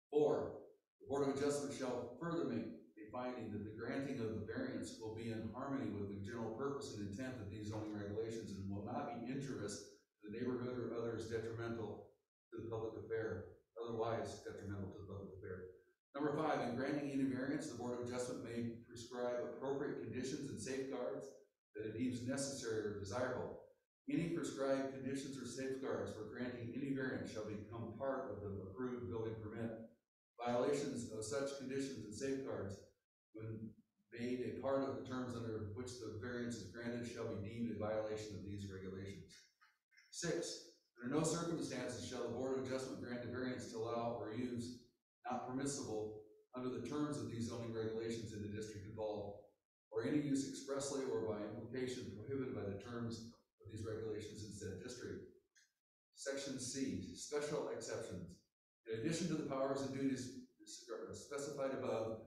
Four, the Board of Adjustment shall further make a finding that the granting of the variance will be in harmony with the general purpose and intent of these zoning regulations and will not be injurious to the neighborhood or others detrimental to the public affair, otherwise detrimental to the public affair. Number five, in granting any variance, the Board of Adjustment may prescribe appropriate conditions and safeguards that it deems necessary or desirable. Any prescribed conditions or safeguards for granting any variance shall become part of the approved building permit. Violations of such conditions and safeguards, when made a part of the terms under which the variance is granted, shall be deemed a violation of these regulations. Six, under no circumstances shall the Board of Adjustment grant a variance to allow or use not permissible under the terms of these zoning regulations in the district involved, or any use expressly or by implication prohibited by the terms of these regulations in said district. Section C, special exceptions. In addition to the powers and duties specified above,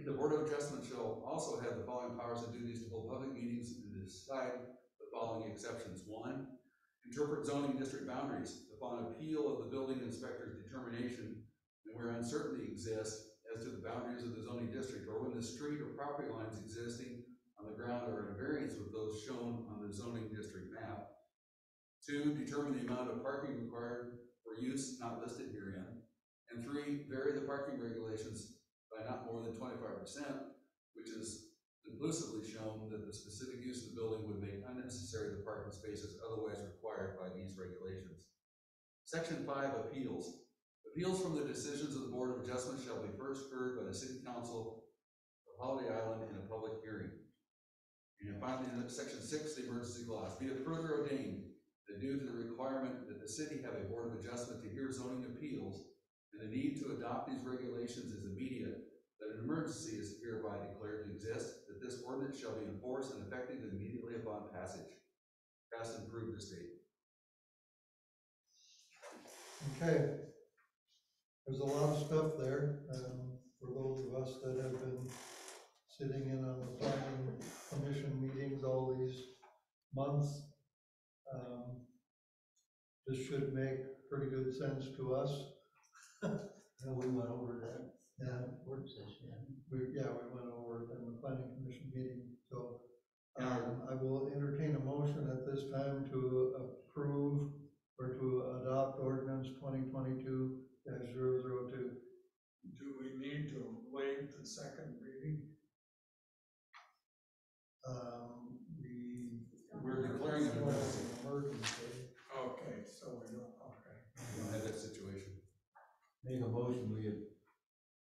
the Board of Adjustment shall also have the following powers and duties to hold public meetings and decide the following exceptions. One, interpret zoning district boundaries upon appeal of the building inspector's determination and where uncertainty exists as to the boundaries of the zoning district, or when the street or property lines existing on the ground are in variance with those shown on the zoning district map. Two, determine the amount of parking required for use not listed herein. And three, vary the parking regulations by not more than 25%, which is conclusively shown that the specific use of the building would make unnecessary the parking spaces otherwise required by these regulations. Section 5, appeals. Appeals from the decisions of the Board of Adjustment shall be first heard by the City Council of Holiday Island in a public hearing. And finally, in Section 6, the emergency clause. Be it further ordained that due to the requirement that the city have a Board of Adjustment to hear zoning appeals, and the need to adopt these regulations is immediate, that an emergency is hereby declared to exist, that this ordinance shall be enforced and effective immediately upon passage. Passed and approved this date. Okay. There's a lot of stuff there, for those of us that have been sitting in on the planning commission meetings all these months. This should make pretty good sense to us. Yeah, we went over that, Yeah, work session. we went over it in the planning commission meeting, so. I will entertain a motion at this time to approve or to adopt ordinance 2022-002. Do we need to waive the second reading? We're declaring an emergency. Okay, so we don't, okay. We don't have that situation. Make a motion, we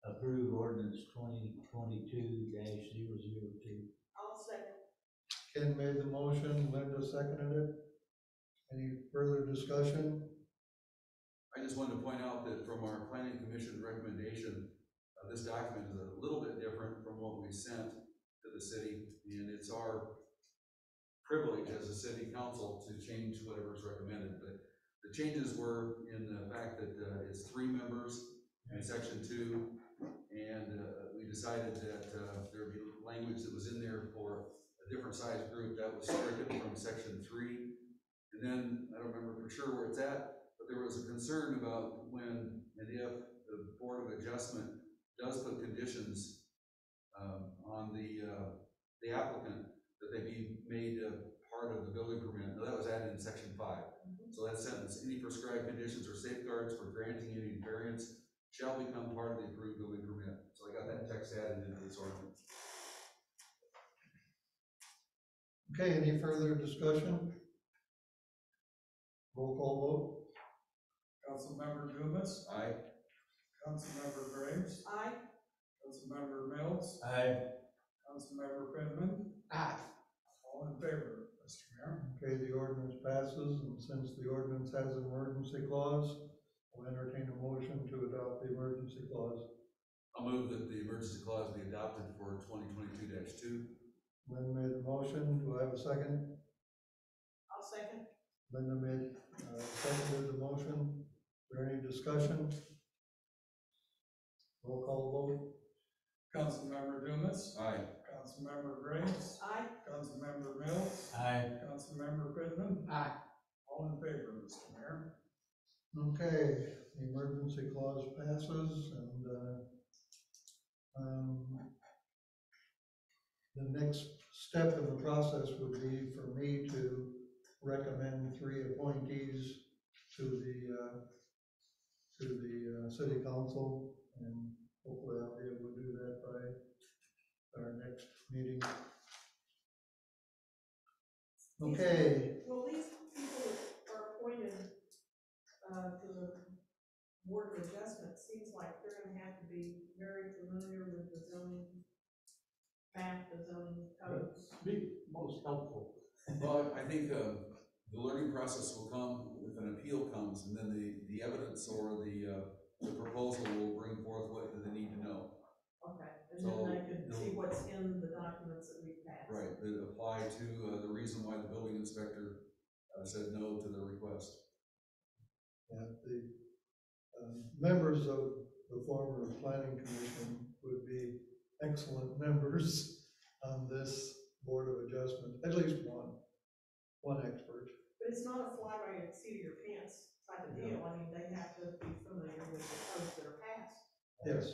approve ordinance 2022-002. I'll second. Ken made the motion, Linda seconded it. Any further discussion? I just wanted to point out that from our planning commission recommendation, this document is a little bit different from what we sent to the city, and it's our privilege as a city council to change whatever is recommended. But the changes were in the fact that it's 3 members in section 2, and we decided that there would be language that was in there for a different size group that was stricken from section 3. And then, I don't remember for sure where it's at, but there was a concern about when and if the Board of Adjustment does put conditions on the applicant, that they be made part of the building permit. Now, that was added in section 5. So that sentence, any prescribed conditions or safeguards for granting any variance shall become part of the approved building permit. So I got that text added into this ordinance. Okay, any further discussion? Roll call vote. Councilmember Dumas, Aye. Councilmember Graves, Aye. Councilmember Mills, Aye. Councilmember Pittman, Aye. all in favor, Mr. Mayor. Okay, the ordinance passes, and since the ordinance has an emergency clause, I'll entertain a motion to adopt the emergency clause. I'll move that the emergency clause be adopted for 2022-2. Lynn made the motion, do I have a second? I'll second. Linda made, seconded the motion. Is there any discussion? Roll call vote. Councilmember Dumas, Aye. Councilmember Graves, Aye. Councilmember Mills, Aye. Councilmember Pittman, Aye. all in favor, Mr. Mayor. Okay, the emergency clause passes, and, the next step in the process would be for me to recommend 3 appointees to the city council, and hopefully I'll be able to do that by our next meeting. Okay, Well, these people that are appointed, to the Board of Adjustment, seems like they're gonna have to be very familiar with the zoning map, the zoning codes. Be most helpful. Well, I think the learning process will come if an appeal comes, and then the evidence or the proposal will bring forth what they need to know. Okay, and So, then they can see what's in the documents that we've passed. Right, that apply to the reason why the building inspector said no to the request. yeah, the members of the former planning commission would be excellent members on this Board of Adjustment, at least one expert. But it's not a fly by the seat of your pants type of deal. I mean, they have to be familiar with the codes that are passed. Yes.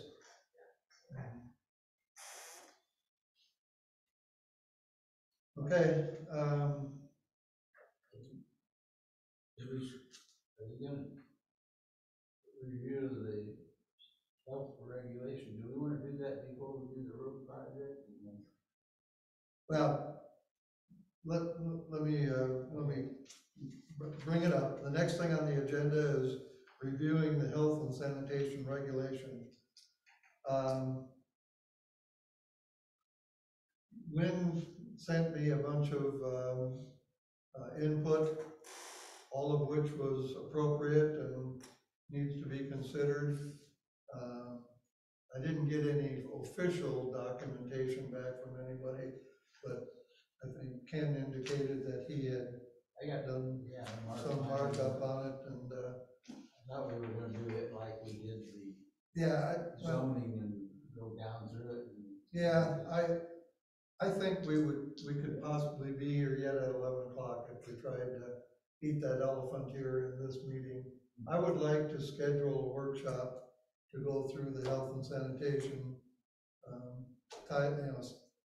Okay, Are we gonna review the self-regulation? Do we wanna do that before we do the road project? well, let me bring it up. The next thing on the agenda is reviewing the health and sanitation regulation. Lynn sent me a bunch of input, all of which was appropriate and needs to be considered. I didn't get any official documentation back from anybody, but I think Ken indicated that he had I got done yeah, some markup on it, and, I thought we were gonna do it like we did the yeah, well, zoning and go down through it. And yeah, I think we could possibly be here yet at 11 o'clock if we tried to eat that elephant here in this meeting. I would like to schedule a workshop to go through the health and sanitation,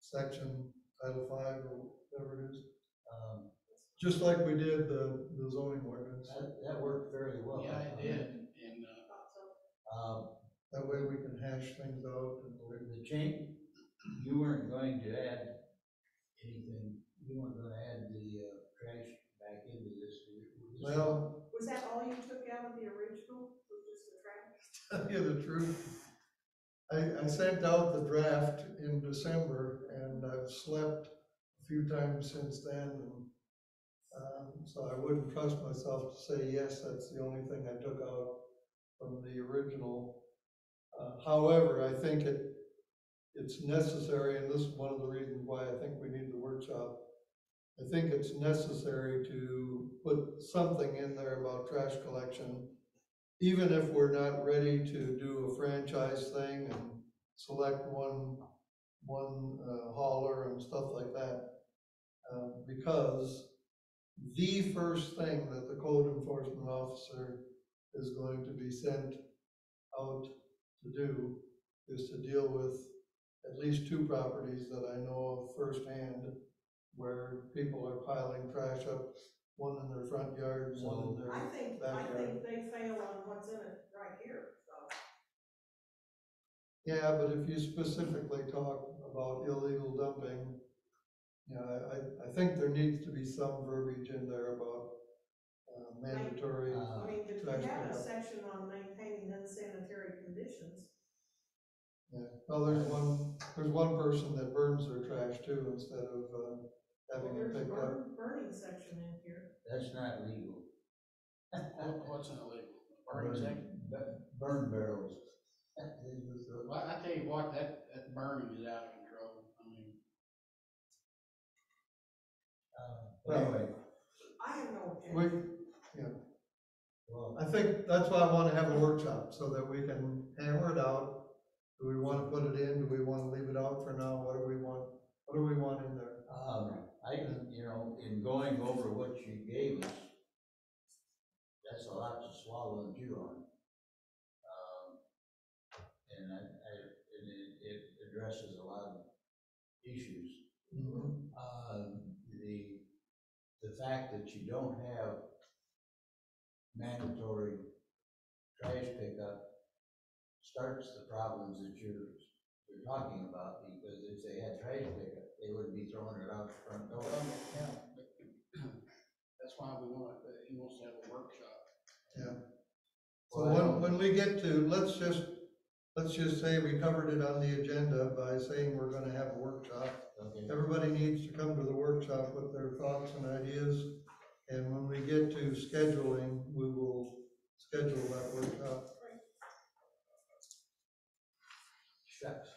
section, Title 5 or whatever it is. Just like we did the zoning ordinance. that worked very well. Yeah, it did, and, That way we can hash things out. And The change, you weren't going to add anything, you weren't gonna add the trash back into this. well, Was that all you took out of the original, was just the trash? tell you the truth, I sent out the draft in December, and I've slept a few times since then, and so I wouldn't trust myself to say, yes, that's the only thing I took out from the original. However, I think it's necessary, and this is one of the reasons why I think we need the workshop. I think it's necessary to put something in there about trash collection, even if we're not ready to do a franchise thing and select one hauler and stuff like that. Because the first thing that the code enforcement officer is going to be sent out to do is to deal with at least two properties that I know of firsthand where people are piling trash up, one in their front yard, one in their I think backyard. they fail on what's in it right here, so. Yeah, but if you specifically talk about illegal dumping, you know, I think there needs to be some verbiage in there about mandatory I mean, but trash you have a pickup. section on maintaining unsanitary conditions. Yeah, well, there's one person that burns their trash too instead of having Well, it there's a picked up. burning section in here. That's not legal. What's an illegal? Burning section? Burn barrels. Well, I tell you what, that burning is out of control. I mean, Anyway, I have no We, objection. yeah, well, I think that's why I wanna have a workshop, so that we can hammer it out. Do we wanna put it in, do we wanna leave it out for now, what do we want in there? you know, in going over what you gave us, that's a lot to swallow and chew on. And it addresses a lot of issues. The fact that you don't have mandatory trash pickup starts the problems that you're talking about, because if they had trash pickup, they wouldn't be throwing it out the front door. that's why he wants to have a workshop. Yeah. So when we get to, let's just say we covered it on the agenda by saying we're gonna have a workshop. Okay. Everybody needs to come to the workshop with their thoughts and ideas, and when we get to scheduling, we will schedule that workshop. Shucks.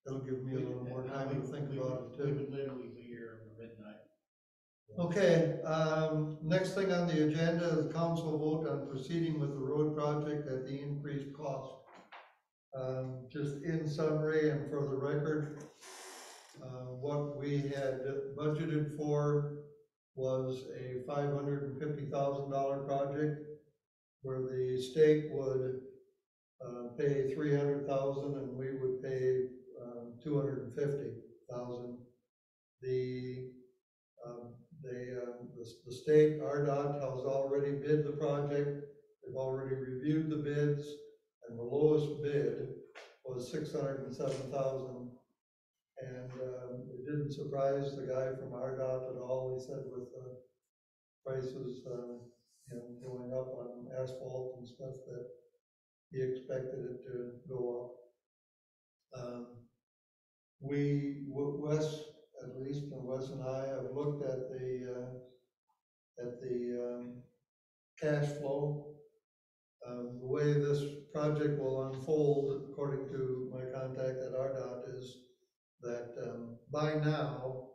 It'll give me a little more time to think about it We too. would literally be here at midnight. Okay, next thing on the agenda is council vote on proceeding with the road project at the increased cost. Just in summary and for the record, what we had budgeted for was a $550,000 project where the state would pay $300,000 and we would pay $250,000. The state, RDOT, has already bid the project. They've already reviewed the bids, and the lowest bid was $607,000. And it didn't surprise the guy from RDOT at all. He said with prices, going up on asphalt and stuff, that he expected it to go up. Wes, at least, and Wes and I have looked at the cash flow. The way this project will unfold, according to my contact at RDOT, is that by now,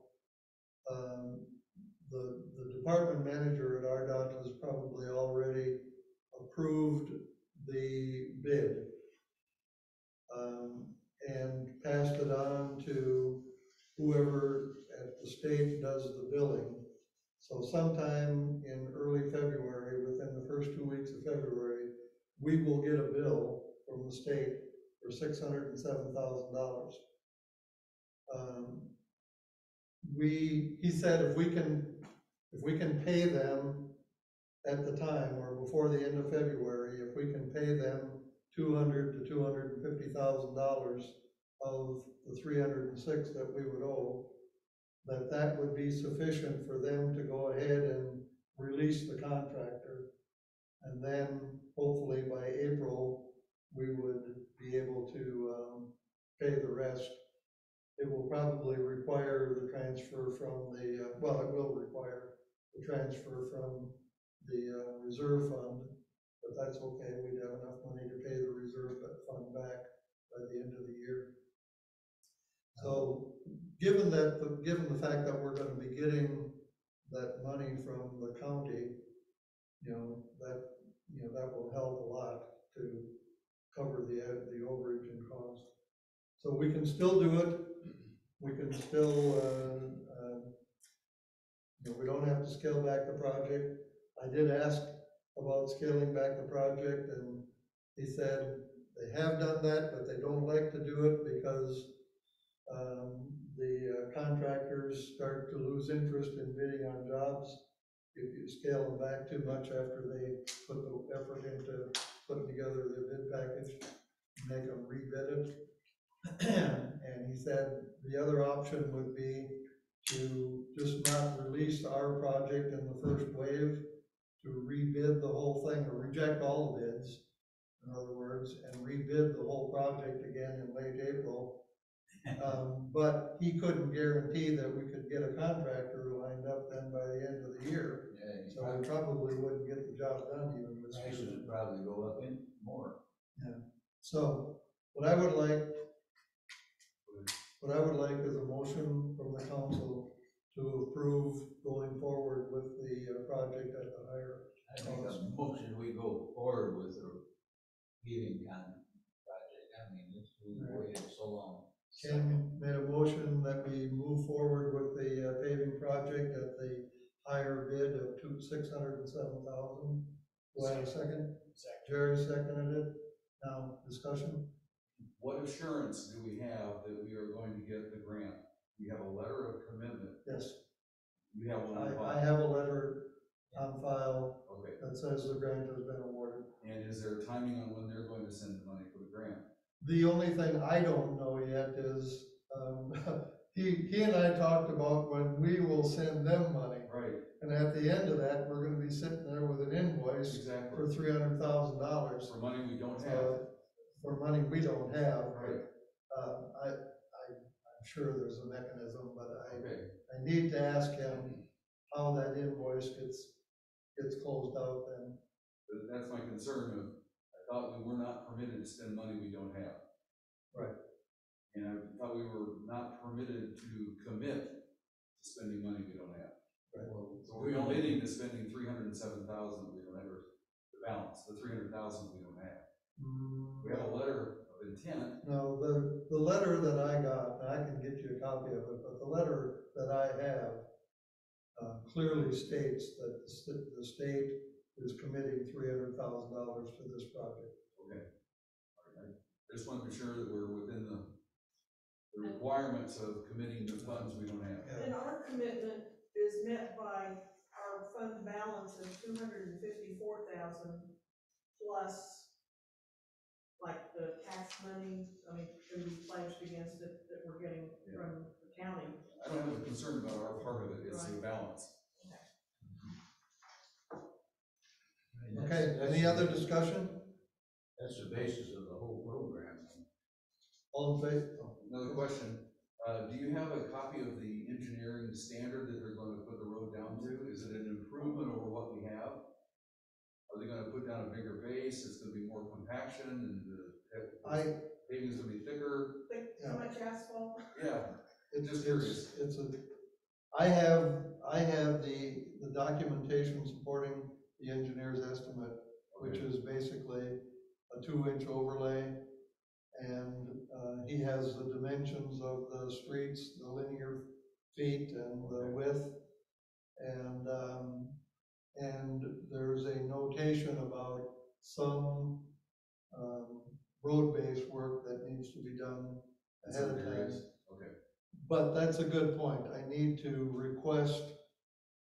the department manager at RDOT has probably already approved the bid and passed it on to whoever at the state does the billing. So sometime in early February, within the first 2 weeks of February, we will get a bill from the state for $607,000. He said if we can pay them at the time or before the end of February, if we can pay them $200,000 to $250,000 of the 306 that we would owe, that would be sufficient for them to go ahead and release the contractor. And then hopefully by April, we would be able to pay the rest. It will probably require the transfer from it will require the transfer from the reserve fund, but that's okay. We'd have enough money to pay the reserve fund back by the end of the year. So given the fact that we're gonna be getting that money from the county, that will help a lot to cover the overage and cost. So we can still do it. We can still, we don't have to scale back the project. I did ask about scaling back the project, and he said they have done that, but they don't like to do it because, the contractors start to lose interest in bidding on jobs. If you scale them back too much after they put the effort into putting together their bid package, make them rebid it. And he said the other option would be to just not release our project in the first wave, to rebid the whole thing, or reject all the bids, in other words, and rebid the whole project again in late April. But he couldn't guarantee that we could get a contractor lined up then by the end of the year. Yeah, you So we probably wouldn't get the job done even with. prices would probably go up in more. So what I would like is a motion from the council to approve going forward with the project at the higher. I think a motion we go forward with the paving project. I mean, we've waited so long. Ken made a motion that we move forward with the paving project at the higher bid of $607,000. Do I have a second? Second. Jerry seconded it. Now, discussion? What assurance do we have that we are going to get the grant? We have a letter of commitment. Yes. You have one on I file. have a letter on file Okay. that says the grant has been awarded. And is there timing on when they're going to send the money for the grant? The only thing I don't know yet is, he and I talked about when we will send them money. Right. And at the end of that, we're gonna be sitting there with an invoice Exactly. for $300,000. For money we don't have. For money we don't have. Right. I'm sure there's a mechanism, but Okay. I need to ask him how that invoice gets closed out then. But that's my concern of, I thought we were not permitted to spend money we don't have. Right. And I thought we were not permitted to commit to spending money we don't have. Right. So we're committing to spending $307,000 we don't have, or the balance, the $300,000 we don't have. We have a letter of intent. No, the letter that I got, and I can get you a copy of it, but the letter that I have clearly states that the state is committing $300,000 to this project. Okay. All right. I just want to be sure that we're within the requirements of committing the funds we don't have. And our commitment is met by our fund balance of $254,000 plus like the tax money, I mean, that we pledged against it that we're getting from the county. I don't have a concern about our part of it, it's the balance. Okay, any other discussion? That's the basis of the whole program. All in favor? Another question, do you have a copy of the engineering standard that they're going to put the road down to? Is it an improvement over what we have? Are they gonna put down a bigger base, it's gonna be more compaction, and the paving's gonna be thicker? How much asphalt? Yeah, just curious. I have the documentation supporting the engineer's estimate, which is basically a 2-inch overlay. And he has the dimensions of the streets, the linear feet and the width. And there's a notation about some road base work that needs to be done ahead of time. Okay. But that's a good point. I need to request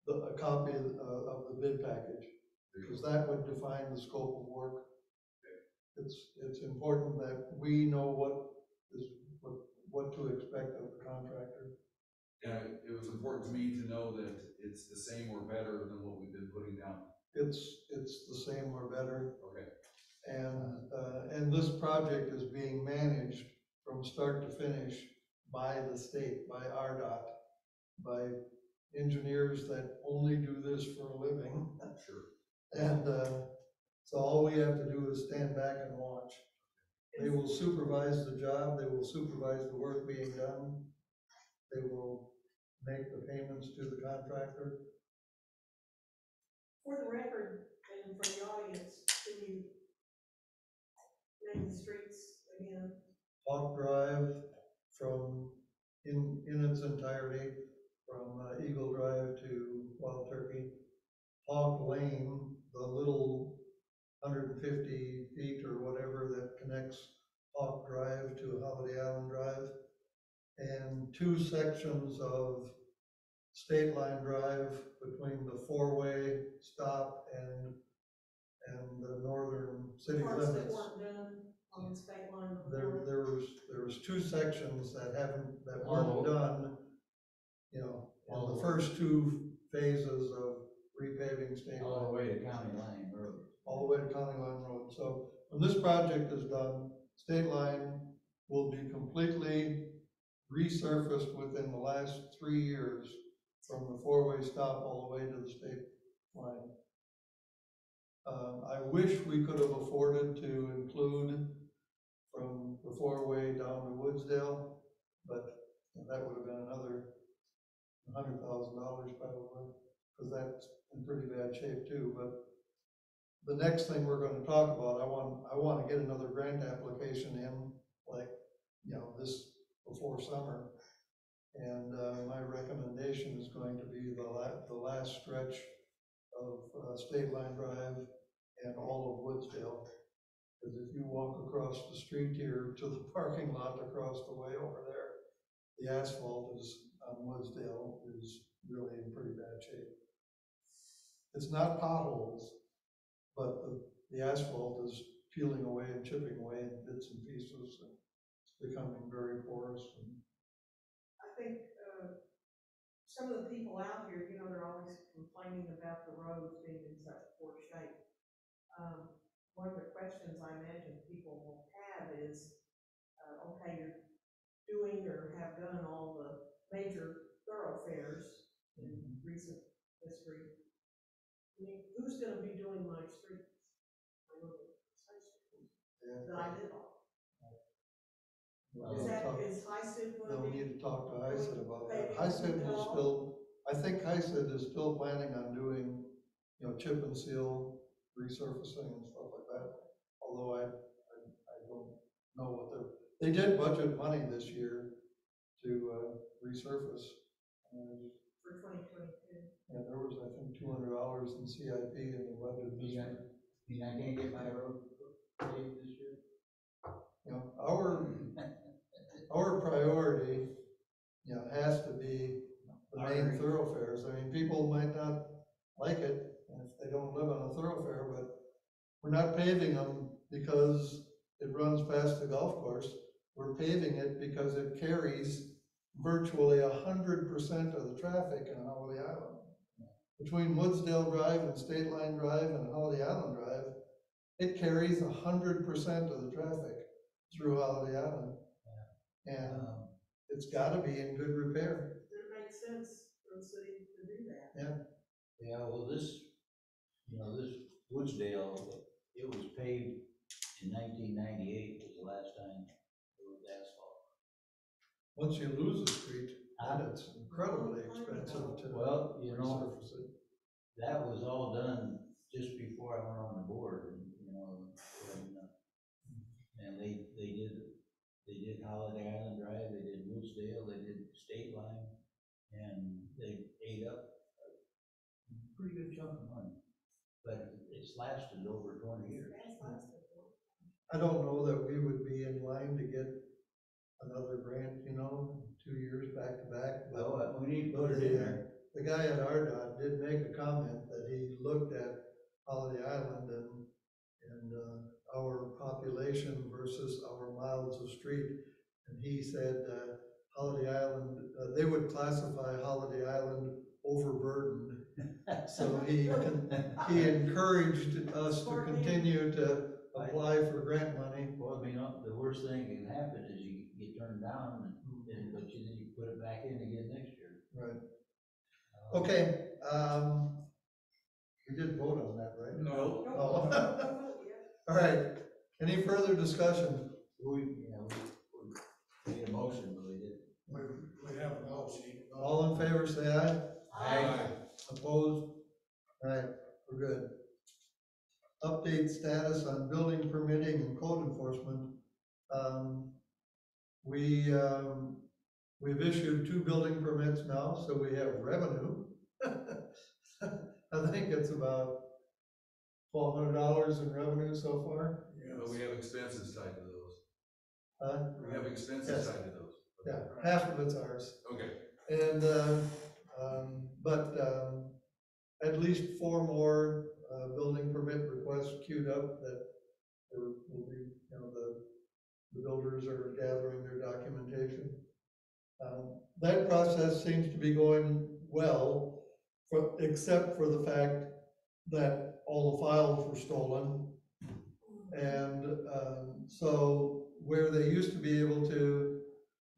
a copy of the bid package, because that would define the scope of work. It's important that we know what to expect of the contractor. And it was important to me to know that it's the same or better than what we've been putting down. It's the same or better. Okay. And this project is being managed from start to finish by the state, by RDOT, by engineers that only do this for a living. Sure. And so all we have to do is stand back and watch. They will supervise the job, they will supervise the work being done, they will make the payments to the contractor. For the record, and for the audience, can you name the streets again? Hawk Drive from, in its entirety, from Eagle Drive to Wild Turkey. Hawk Lane, the little 150 feet or whatever that connects Hawk Drive to Holiday Island Drive, and 2 sections of State Line Drive between the 4-way stop and the northern city Parts that limits. weren't done on the state line There before. was 2 sections that weren't done, you know, in the first 2 phases of repaving State All the Line. way to County Line Road. All the way to County Line Road. So when this project is done, State Line will be completely resurfaced within the last 3 years from the 4-way stop all the way to the state line. I wish we could have afforded to include from the 4-way down to Woodsdale, but that would have been another $100,000 probably, because that's in pretty bad shape too. But the next thing we're gonna talk about, I want to get another grant application in, like, you know, this before summer. And my recommendation is going to be the last stretch of State Line Drive and all of Woodsdale. Because if you walk across the street here to the parking lot across the way over there, the asphalt on Woodsdale is really in pretty bad shape. It's not potholes, but the asphalt is peeling away and chipping away in bits and pieces, and it's becoming very porous. I think, some of the people out here, you know, they're always complaining about the roads being in such poor shape. One of the questions I imagine people will have is, okay, you're doing or have done all the major thoroughfares in recent history. I mean, who's gonna be doing my streets? My little side streets that I live on? Is HICID No, gonna we be? need to talk to HICID about that. Paving HICID at is all? still, I think HICID is still planning on doing, you know, chip and seal resurfacing and stuff like that. Although I don't know what they did budget money this year to resurface. For 2022. Yeah, there was, I think, $200 in CIP in the budget this year. I can't get my road paved this year? You know, our priority, you know, has to be the main thoroughfares. I mean, people might not like it if they don't live on a thoroughfare, but we're not paving them because it runs past the golf course. We're paving it because it carries virtually 100% of the traffic in Holiday Island. Between Woodsdale Drive and State Line Drive and Holiday Island Drive, it carries 100% of the traffic through Holiday Island. And it's gotta be in good repair. It makes sense for the city to do that. Yeah. Yeah, well, this Woodsdale, it was paved in 1998 was the last time it was asphalt. Once you lose a street, it's incredibly expensive to Well, you know, resurface it. that was all done just before I went on the board, and, you know, and they did Holiday Island Drive, they did Woodsdale, they did State Line, and they ate up a pretty good chunk of money. But it's lasted over 20 years. I don't know that we would be in line to get another grant, you know, 2 years back to back. But Well, we need to put it in there. the guy at RDOT did make a comment that he looked at Holiday Island and our population versus our miles of street. And he said Holiday Island, they would classify Holiday Island overburdened. So he encouraged us to continue to apply for grant money. Well, I mean, the worst thing that can happen is you get turned down, but then you put it back in again next year. Right. Okay, we did vote on that, right? No. Oh. All right, any further discussion? We made a motion, but we didn't. We have a motion. All in favor, say aye. Aye. Opposed? All right, we're good. Update status on building permitting and code enforcement. We've issued 2 building permits now, so we have revenue. I think it's about $1,200 in revenue so far. But we have expenses tied to those. Uh, We have expenses Yes. tied to those. yeah, half of it's ours. Okay, And, at least 4 more, building permit requests queued up that will be, the builders are gathering their documentation. That process seems to be going well, except for the fact that all the files were stolen. And, so where they used to be able to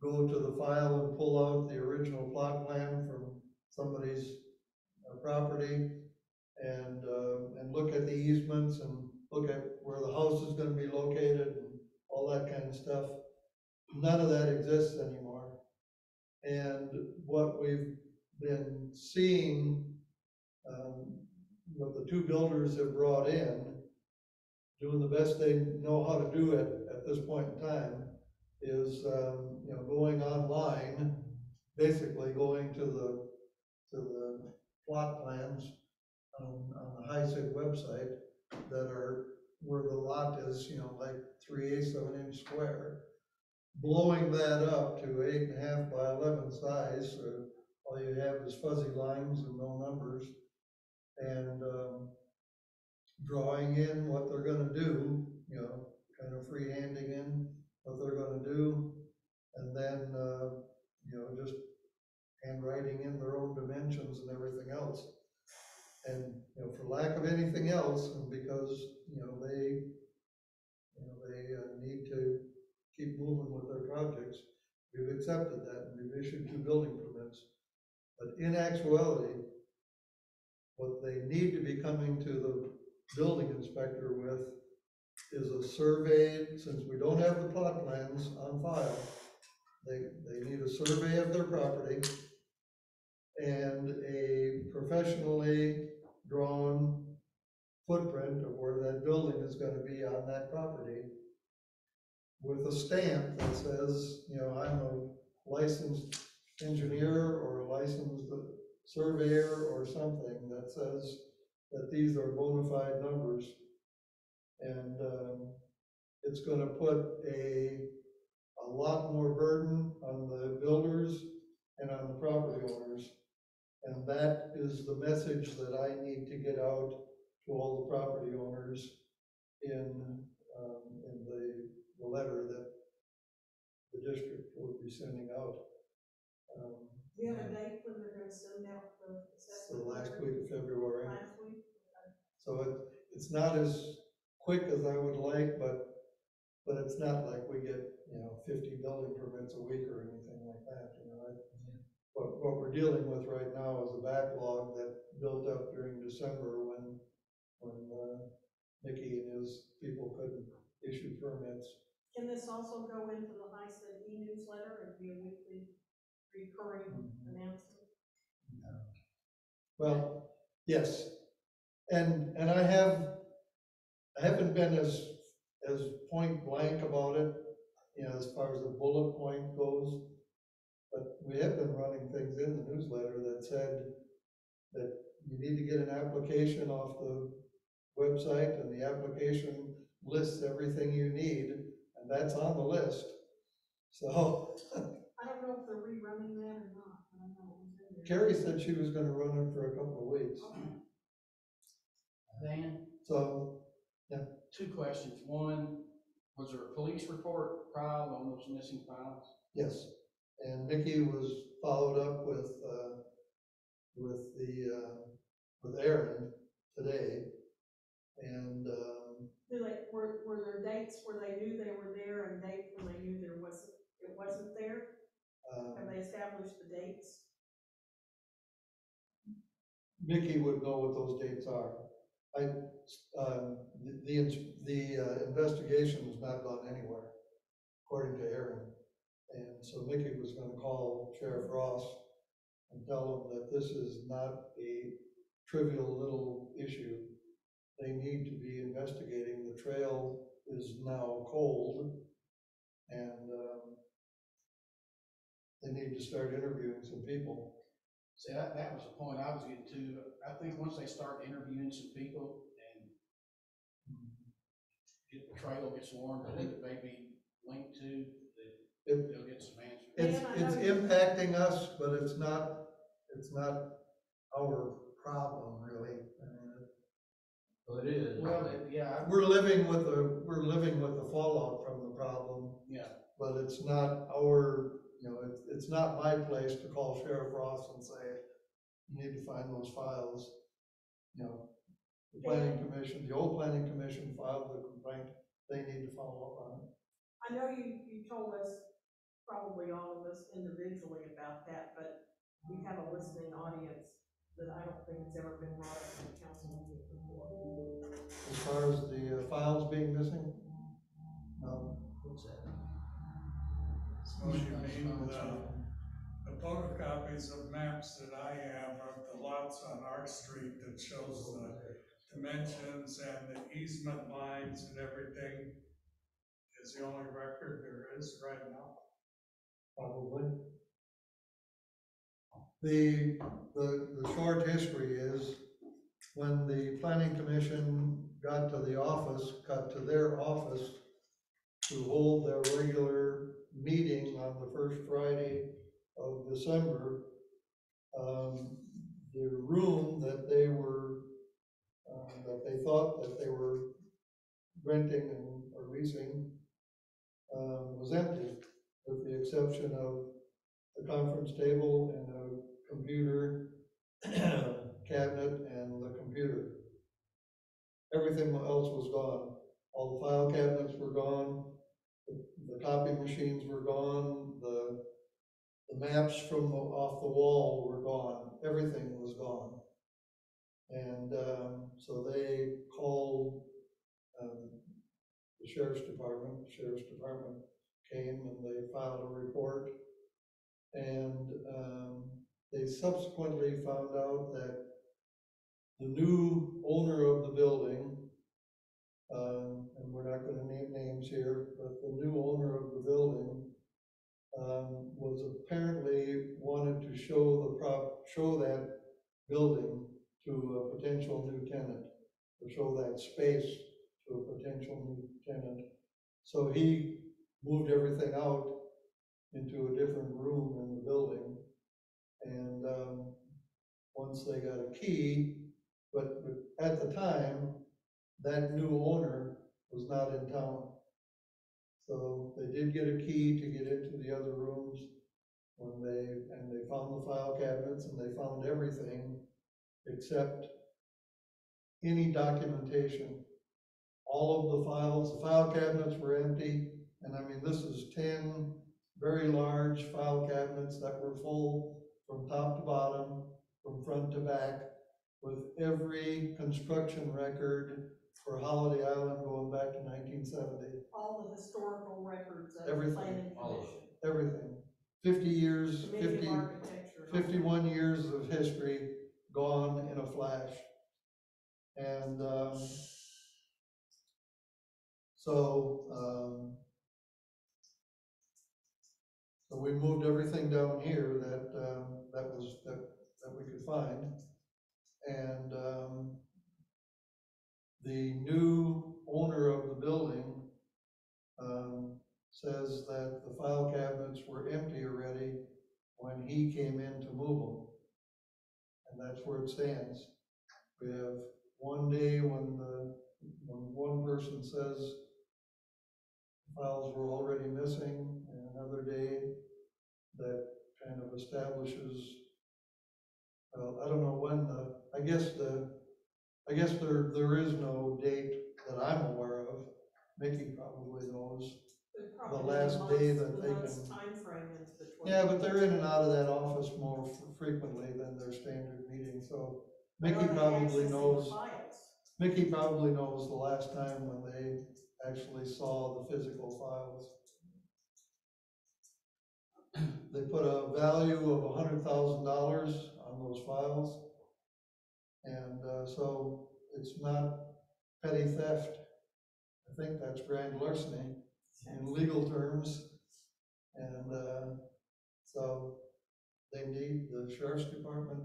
go to the file and pull out the original plot plan from somebody's property and look at the easements and look at where the house is gonna be located and all that kind of stuff. None of that exists anymore. And what we've been seeing, what the 2 builders have brought in, doing the best they know how to do it at this point in time, is, going online, basically going to the plot plans on the HICID website that are, where the lot is, like 3/8 of an inch square, blowing that up to 8.5 by 11 size, so all you have is fuzzy lines and no numbers, and, drawing in what they're gonna do, kind of freehanding in what they're gonna do, and then, just handwriting in their own dimensions and everything else. And, for lack of anything else, and because, they need to keep moving with their projects, we've accepted that and we've issued 2 building permits. But in actuality, what they need to be coming to the building inspector with is a survey. Since we don't have the plot plans on file, they need a survey of their property and a professionally drawn footprint of where that building is gonna be on that property, with a stamp that says, I'm a licensed engineer or a licensed surveyor or something that says that these are bona fide numbers. And, it's gonna put a lot more burden on the builders and on the property owners. And that is the message that I need to get out to all the property owners in the letter that the district will be sending out. Do you have a date when they're gonna send out the So assessment? the last week of February. Last week? So it's not as quick as I would like, but it's not like we get, 50 building permits a week or anything like that, What we're dealing with right now is a backlog that built up during December when Mickey and his people couldn't issue permits. Can this also go into the HICID e-newsletter and be a weekly recurring announcement? Well, yes, and I haven't been as point blank about it, as far as the bullet point goes, but we have been running things in the newsletter that said that you need to get an application off the website, and the application lists everything you need, and that's on the list. So I don't know if they're rerunning that or not, but I know it was in there. Carrie said she was gonna run it for a couple of weeks. Dan, So, 2 questions. One, was there a police report filed on those missing files? yes, and Mickey was followed up with Aaron today, and, Were there dates where they knew they were there and dates when they knew it wasn't there? Have they established the dates? Mickey would know what those dates are. The investigation was not done anywhere, according to Aaron. And so Mickey was gonna call Sheriff Ross and tell him that this is not a trivial little issue. They need to be investigating. The trail is now cold, and, they need to start interviewing some people. See, that was the point I was getting to. I think once they start interviewing some people and if the trail gets warned, that it may be linked to, that It- they'll get some answers. It's impacting us, but it's not our problem, really. I mean, So it is. Well, yeah, we're living with the fallout from the problem, yeah, but it's not our, it's not my place to call Sheriff Ross and say, you need to find those files. The planning commission, the old planning commission filed the complaint, they need to follow up on it. I know you told us, probably all of us individually about that, but we have a listening audience that I don't think it's ever been brought up in the council meeting before. As far as the files being missing, no. What's that? So you mean the photocopies of maps that I have of the lots on our street that shows the dimensions and the easement lines and everything is the only record there is right now? Probably. The short history is, when the planning commission got to their office to hold their regular meeting on the first Friday of December, the room that they thought that they were renting or leasing, was empty, with the exception of the conference table and a computer cabinet and the computer. Everything else was gone. All the file cabinets were gone, the copy machines were gone, the maps from off the wall were gone, everything was gone. And so they called the sheriff's department. The sheriff's department came and they filed a report. And they subsequently found out that the new owner of the building, and we're not going to name names here, but the new owner of the building was apparently wanted to show that building to a potential new tenant, to show that space to a potential new tenant. So he moved everything out into a different room in the building. And once they got a key, but at the time, that new owner was not in town. So they did get a key to get into the other rooms and they found the file cabinets and they found everything except any documentation. All of the file cabinets were empty. And I mean, this is 10 very large file cabinets that were full from top to bottom, from front to back, with every construction record for Holiday Island going back to 1970. All the historical records of the Everything. planning All of commission. Everything. 50 years, Committee of Architecture. 51 years of history gone in a flash. And so we moved everything down here that we could find. And the new owner of the building says that the file cabinets were empty already when he came in to move them. And that's where it stands. We have one day when one person says files were already missing, and another day that kind of establishes, I don't know when I guess there is no date that I'm aware of. Mickey probably knows. The last day that they can. Timeframe is between. Yeah, but they're in and out of that office more frequently than their standard meeting, so Mickey probably knows. Mickey probably knows the last time when they actually saw the physical files. They put a value of $100,000 on those files, and so it's not petty theft. I think that's grand larceny in legal terms, and so the sheriff's department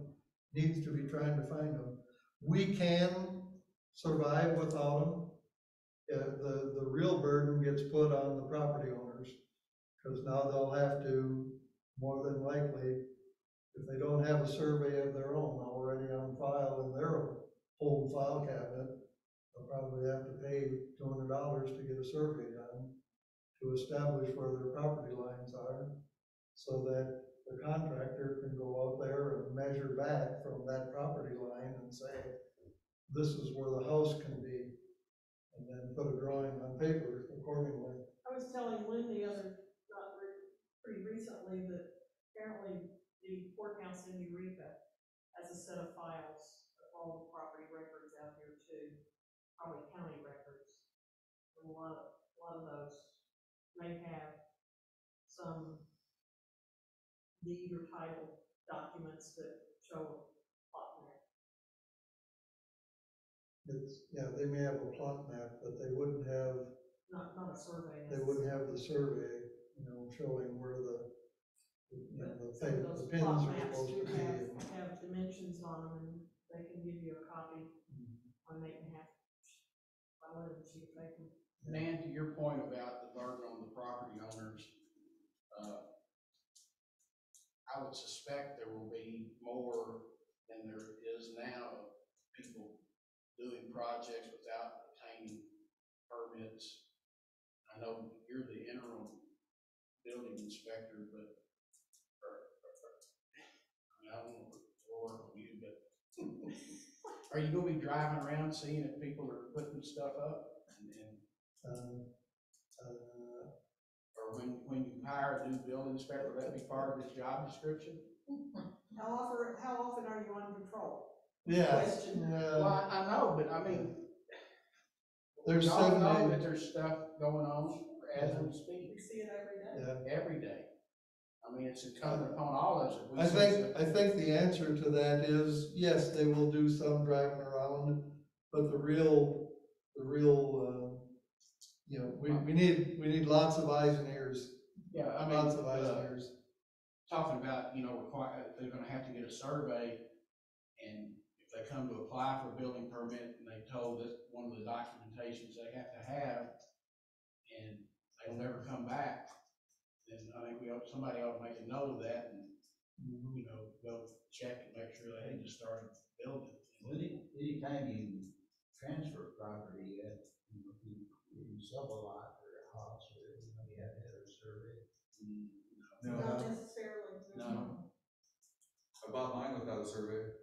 needs to be trying to find them. We can survive without them, the real burden gets put on the property owners, because now they'll have to, more than likely, if they don't have a survey of their own already on file in their home file cabinet, they'll probably have to pay $200 to get a survey done to establish where their property lines are, so that the contractor can go out there and measure back from that property line and say, this is where the house can be, and then put a drawing on paper accordingly. I was telling Lynn pretty recently that apparently the courthouse in Eureka has a set of files of all the property records out here too, probably county records. And a lot of those may have some deed or title documents that show a plot map. Yeah, they may have a plot map, but they wouldn't have, Not a survey. they wouldn't have the survey, showing where the Those pins plot are maps supposed do to be. have dimensions on them, and they can give you a copy on 8.5 by 11 sheet of paper. Dan, to your point about the burden on the property owners, I would suspect there will be more than there is now of people doing projects without obtaining permits. I know you're the interim building inspector, but, I don't want to work on you, but are you gonna be driving around seeing if people are putting stuff up? Or when you hire a new building inspector, will that be part of his job description? How often are you on patrol? Yeah. Question. Well, I know, but I mean, There's we all know 70 that there's stuff going on as we speak, We see it every day. Yeah. every day. I mean, it's incumbent upon all of us. If we see I think the answer to that is, yes, they will do some driving around, but the real, we need lots of eyes and ears. Yeah, I mean, Lots of eyes and ears. talking about, they're gonna have to get a survey, and if they come to apply for a building permit, and they told that one of the documentations they have to have, and they'll never come back, then I think somebody ought to make a note of that, and, go check and make sure they hadn't just started building. Anytime you transfer property, you sell a lot or a house, or you have to have a survey. No, Not necessarily. No. I bought mine without a survey.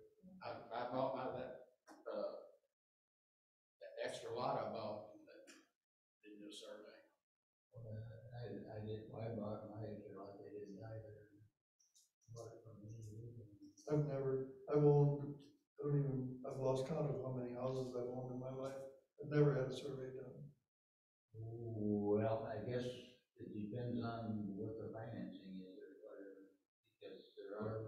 I bought that extra lot I bought, that didn't do a survey. I did, I bought my extra lot, they didn't either. Bought it from me. I've lost count of how many houses I've owned in my life. I've never had a survey done. Well, I guess it depends on what the financing is or whatever, because there are.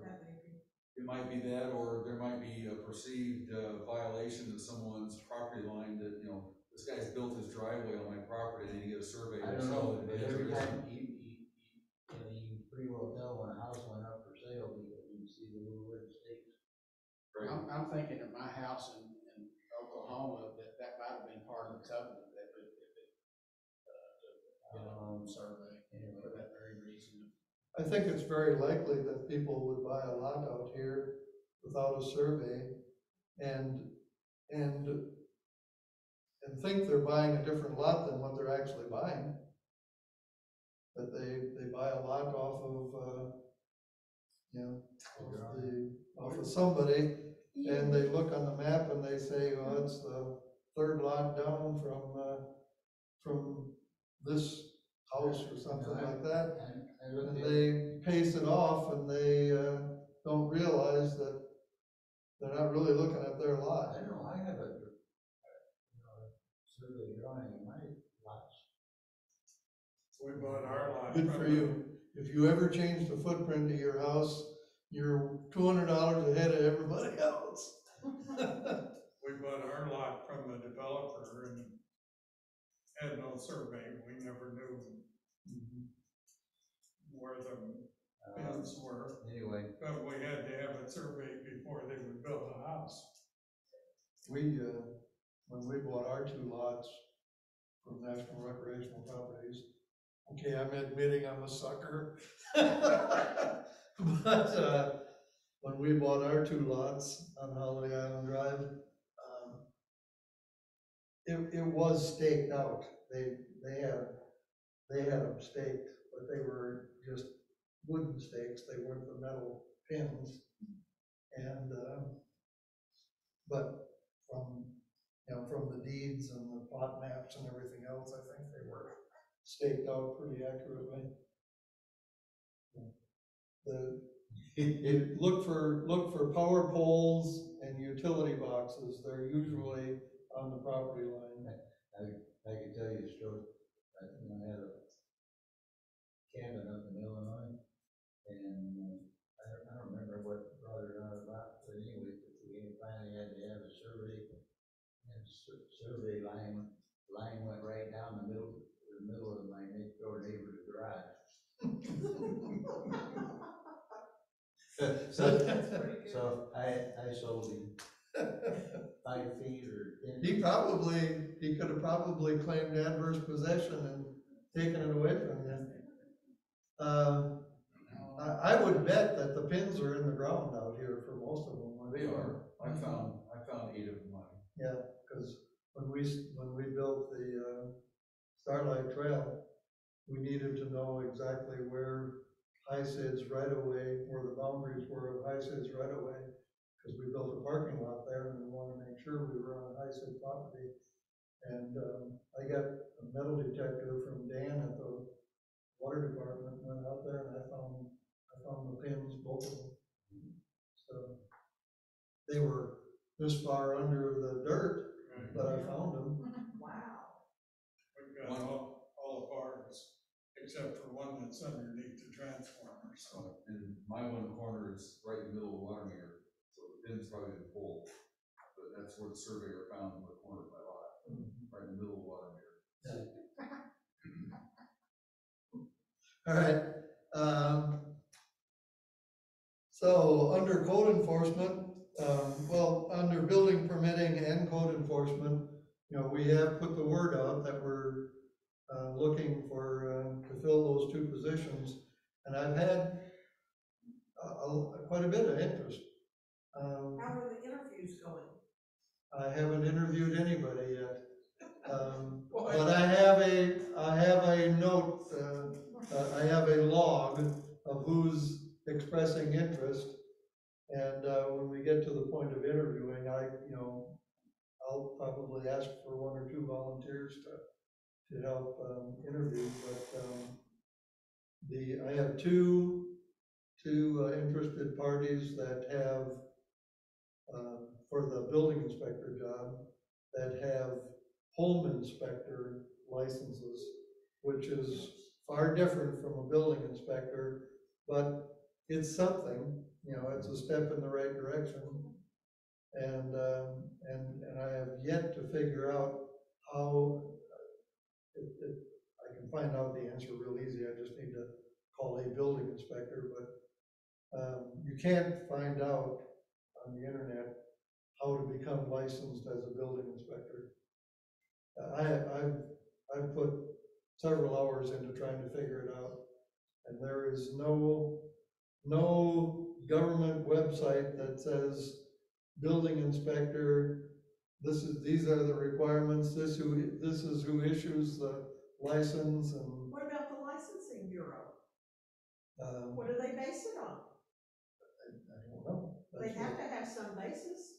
It might be that, or there might be a perceived violation of someone's property line that, this guy's built his driveway on my property, and you get a survey. I don't know, but every time you pretty well tell when a house went up for sale because you see the little red stakes. Right. I'm thinking of my house in Oklahoma, that might have been part of the covenant, that if it survey, for that very reason. I think it's very likely that people would buy a lot out here without a survey and think they're buying a different lot than what they're actually buying. That they buy a lot off of, off of somebody, and they look on the map and they say, oh, it's the third lot down from this house or something like that. And they pace it off, and they don't realize that they're not really looking at their lot. I don't know, I have a survey drawing in my lots. We bought our lot. Good for you. If you ever change the footprint of your house, you're $200 ahead of everybody else. We bought our lot from the developer and had no survey. We never knew where the pins were. Anyway. But we had to have a survey before they would build a house. We, when we bought our two lots, from National Recreational Properties. Okay, I'm admitting I'm a sucker. But, when we bought our 2 lots on Holiday Island Drive, it was staked out. They had them staked, but they were just wooden stakes. They weren't the metal pins. And, but from the deeds and the plot maps and everything else, I think they were staked out pretty accurately. You look for power poles and utility boxes. They're usually on the property line. I can tell you a story. I had a cabin up in Illinois, and I don't remember what brought it on about, but anyway, we finally had to have a survey, and survey line went right down the middle of my next door neighbor's garage. So I sold him 5 feet or 10 feet. He could have probably claimed adverse possession and taken it away from you. I would bet that the pins are in the ground out here for most of them. They are. I found 8 of them. Yeah, because when we built the Starlight Trail, we needed to know exactly where HICID's right-of-way, where the boundaries were of HICID's right-of-way, because we built a parking lot there and we wanted to make sure we were on HICID property. And I got a metal detector from Dan at the water department, went out there and I found the pins, both of them. So they were this far under the dirt, but I found them. Wow. We've got all of ours, except for one that's underneath the transformer, so. And my one corner is right in the middle of the water meter, so the pin's probably in full. But that's where the surveyor found the corner of my lot, right in the middle of the water meter. All right. So under code enforcement, under building permitting and code enforcement, we have put the word out that we're looking for to fill those 2 positions, and I've had quite a bit of interest. How are the interviews going? I haven't interviewed anybody yet, but I have a note. I have a log of who's expressing interest, and when we get to the point of interviewing, I'll probably ask for 1 or 2 volunteers to help interview. But I have two interested parties that have for the building inspector job that have home inspector licenses, which is far different from a building inspector, but it's something, it's a step in the right direction. And I have yet to figure out how, I can find out the answer real easy, I just need to call a building inspector, but you can't find out on the internet how to become licensed as a building inspector. I've put several hours into trying to figure it out, and there is no government website that says building inspector, these are the requirements, this is who issues the license. And what about the licensing bureau? What do they base it on? I don't know. They have to have some basis.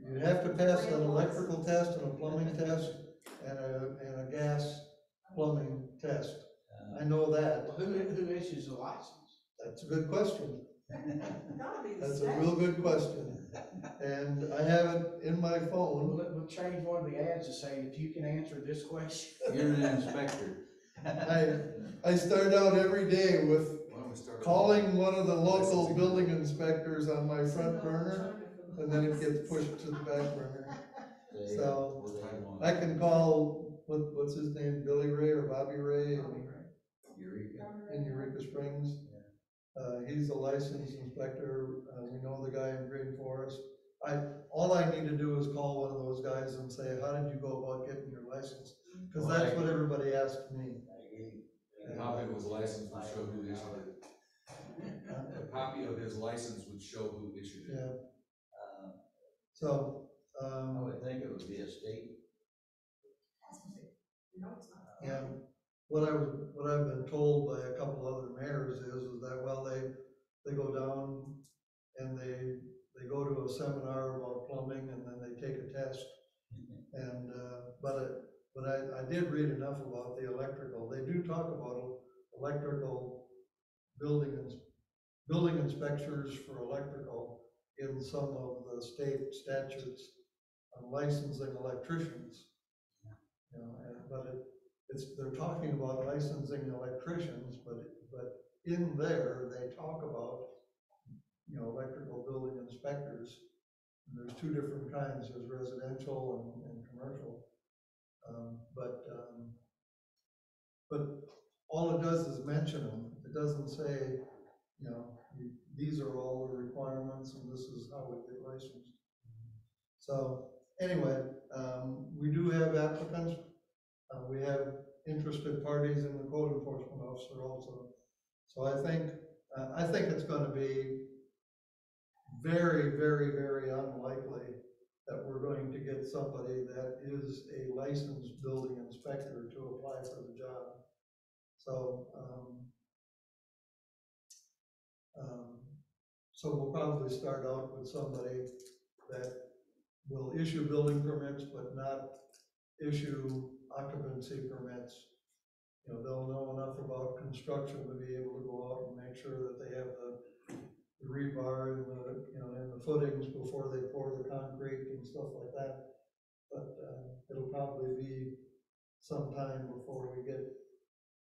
You have to pass an electrical test and a plumbing test and a gas plumbing test. I know that. Well, who issues the license? That's a good question. Gotta be the That's a state. real good question. And I have it in my phone. We'll change one of the ads to say, if you can answer this question. You're an inspector. I start out every day with Why don't we start? calling one of the local building inspectors on my front burner, and then it gets pushed to the back burner. So I can call, what's his name, Billy Ray or Bobby Ray in Eureka Springs. He's a licensed inspector. We know the guy in Green Forest. all I need to do is call one of those guys and say, how did you go about getting your license? Cause that's what everybody asked me. A copy of his license would show who issued it. A copy of his license would show who issued it. Yeah, so, I would think it would be a state. No, it's not. yeah, what I've been told by a couple other mayors is that, well, they go down and they go to a seminar about plumbing and then they take a test. And, but I did read enough about the electrical. They do talk about electrical building inspectors for electrical in some of the state statutes on licensing electricians. You know, they're talking about licensing electricians, but in there, they talk about, you know, electrical building inspectors. And there's two different kinds, there's residential and commercial. But all it does is mention them. It doesn't say, you know, these are all the requirements and this is how we get licensed. So anyway, we do have applicants. We have interested parties in the code enforcement officer also. So I think it's going to be very, very, very unlikely that we're going to get somebody that is a licensed building inspector to apply for the job. So, so we'll probably start out with somebody that will issue building permits, but not issue occupancy permits. You know, they'll know enough about construction to be able to go out and make sure that they have the rebar and the, you know, and the footings before they pour the concrete and stuff like that. But it'll probably be some time before we get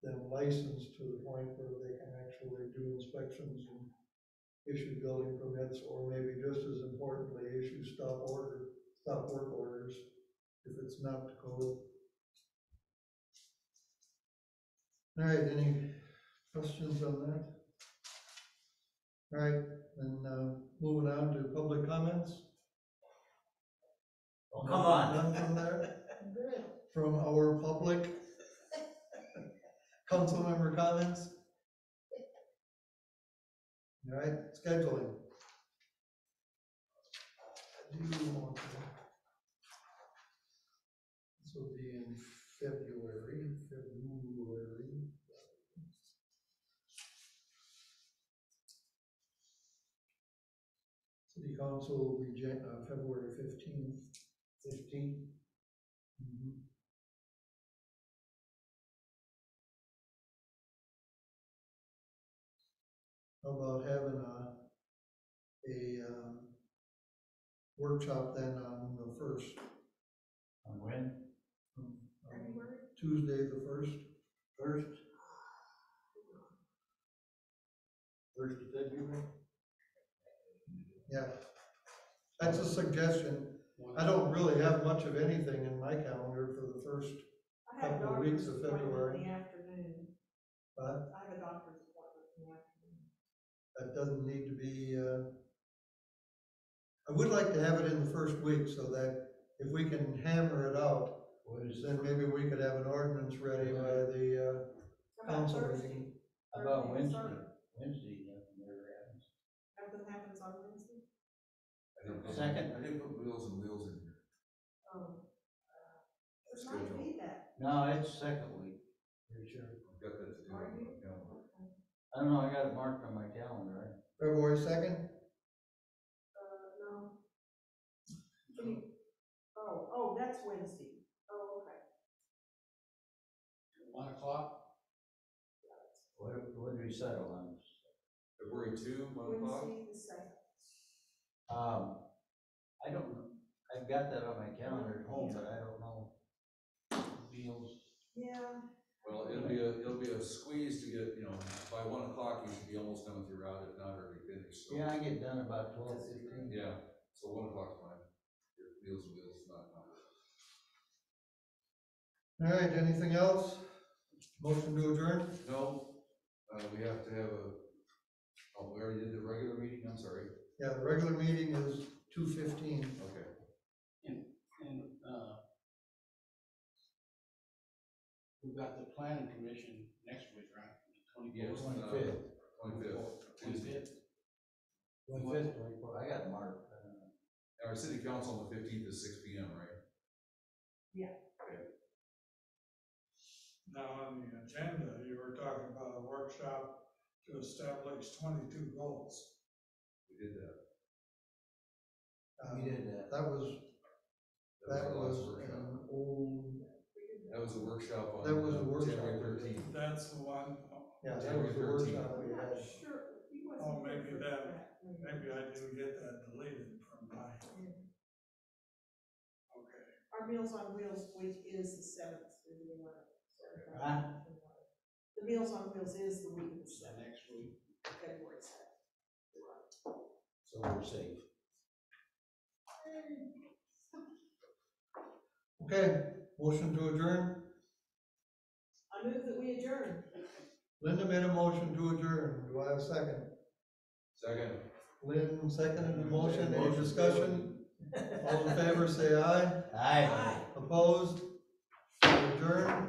them licensed to the point where they can actually do inspections and issue building permits, or maybe just as importantly, issue stop work orders if it's not to code. All right, any questions on that? All right, then moving on to public comments. Oh, come on. None from there? Good. From our public? Council member comments? All right, scheduling. Do you want to? This will be in February. City council will be February 15th. Mm-hmm. How about having a workshop then on the 1st? On when? February? Tuesday the 1st. First of February? Yeah. That's a suggestion. I don't really have much of anything in my calendar for the first I have a couple of weeks doctor's of appointment February. in the afternoon. But I have a doctor's appointment in the afternoon. that doesn't need to be, I would like to have it in the first week so that if we can hammer it out, then maybe we could have an ordinance ready by the How about council Thursday? meeting. How about Thursday and Wednesday? Sunday? Wednesday, nothing ever happens. Everything happens on Wednesday? Second. I didn't put wheels and wheels in here. It might be that. No, it's second week, for sure. I've got that to do. Are on you? my calendar. I don't know, I got it marked on my calendar. February 2nd? No. Oh, that's Wednesday. Oh, okay. 1 o'clock? What did we settle on? February 2, 1 o'clock? Wednesday the second. I don't know, I've got that on my calendar at home, but I don't know. Meals. Yeah. Well, it'll be a squeeze to get, you know, by 1 o'clock, you should be almost done with your route, if not already finished, so. Yeah, I get done about 12:15. Yeah, so 1 o'clock's fine. Your wheels and wheels, not. All right, anything else? Motion to adjourn? No, we have to have we already did the regular meeting, I'm sorry. Yeah, the regular meeting is 2:15. Okay. And, we've got the planning commission next week, right? Yes, 25th. 25th. 25th, 24th, I got marked. Our city council on the 15th is 6 p.m., right? Now, on the agenda, you were talking about a workshop to establish 22 goals. We did that. We did that. That was That was our last an workshop. old, That was a workshop on That was a workshop. January 13th. That's the one. yeah, that was the workshop we I'm not had. sure, he wasn't. Oh, maybe here for that, maybe. maybe I didn't get that deleted from my, okay. Our Meals on Wheels week is the 7th through the 11th. Huh? The Meals on Wheels is the week of the So 7th, next week. February 7th. So we're safe. Okay, motion to adjourn. I move that we adjourn. Linda made a motion to adjourn. Do I have a second? Second. Lynn seconded the motion. Any discussion? All in favor, say aye. Aye. Opposed? Adjourn.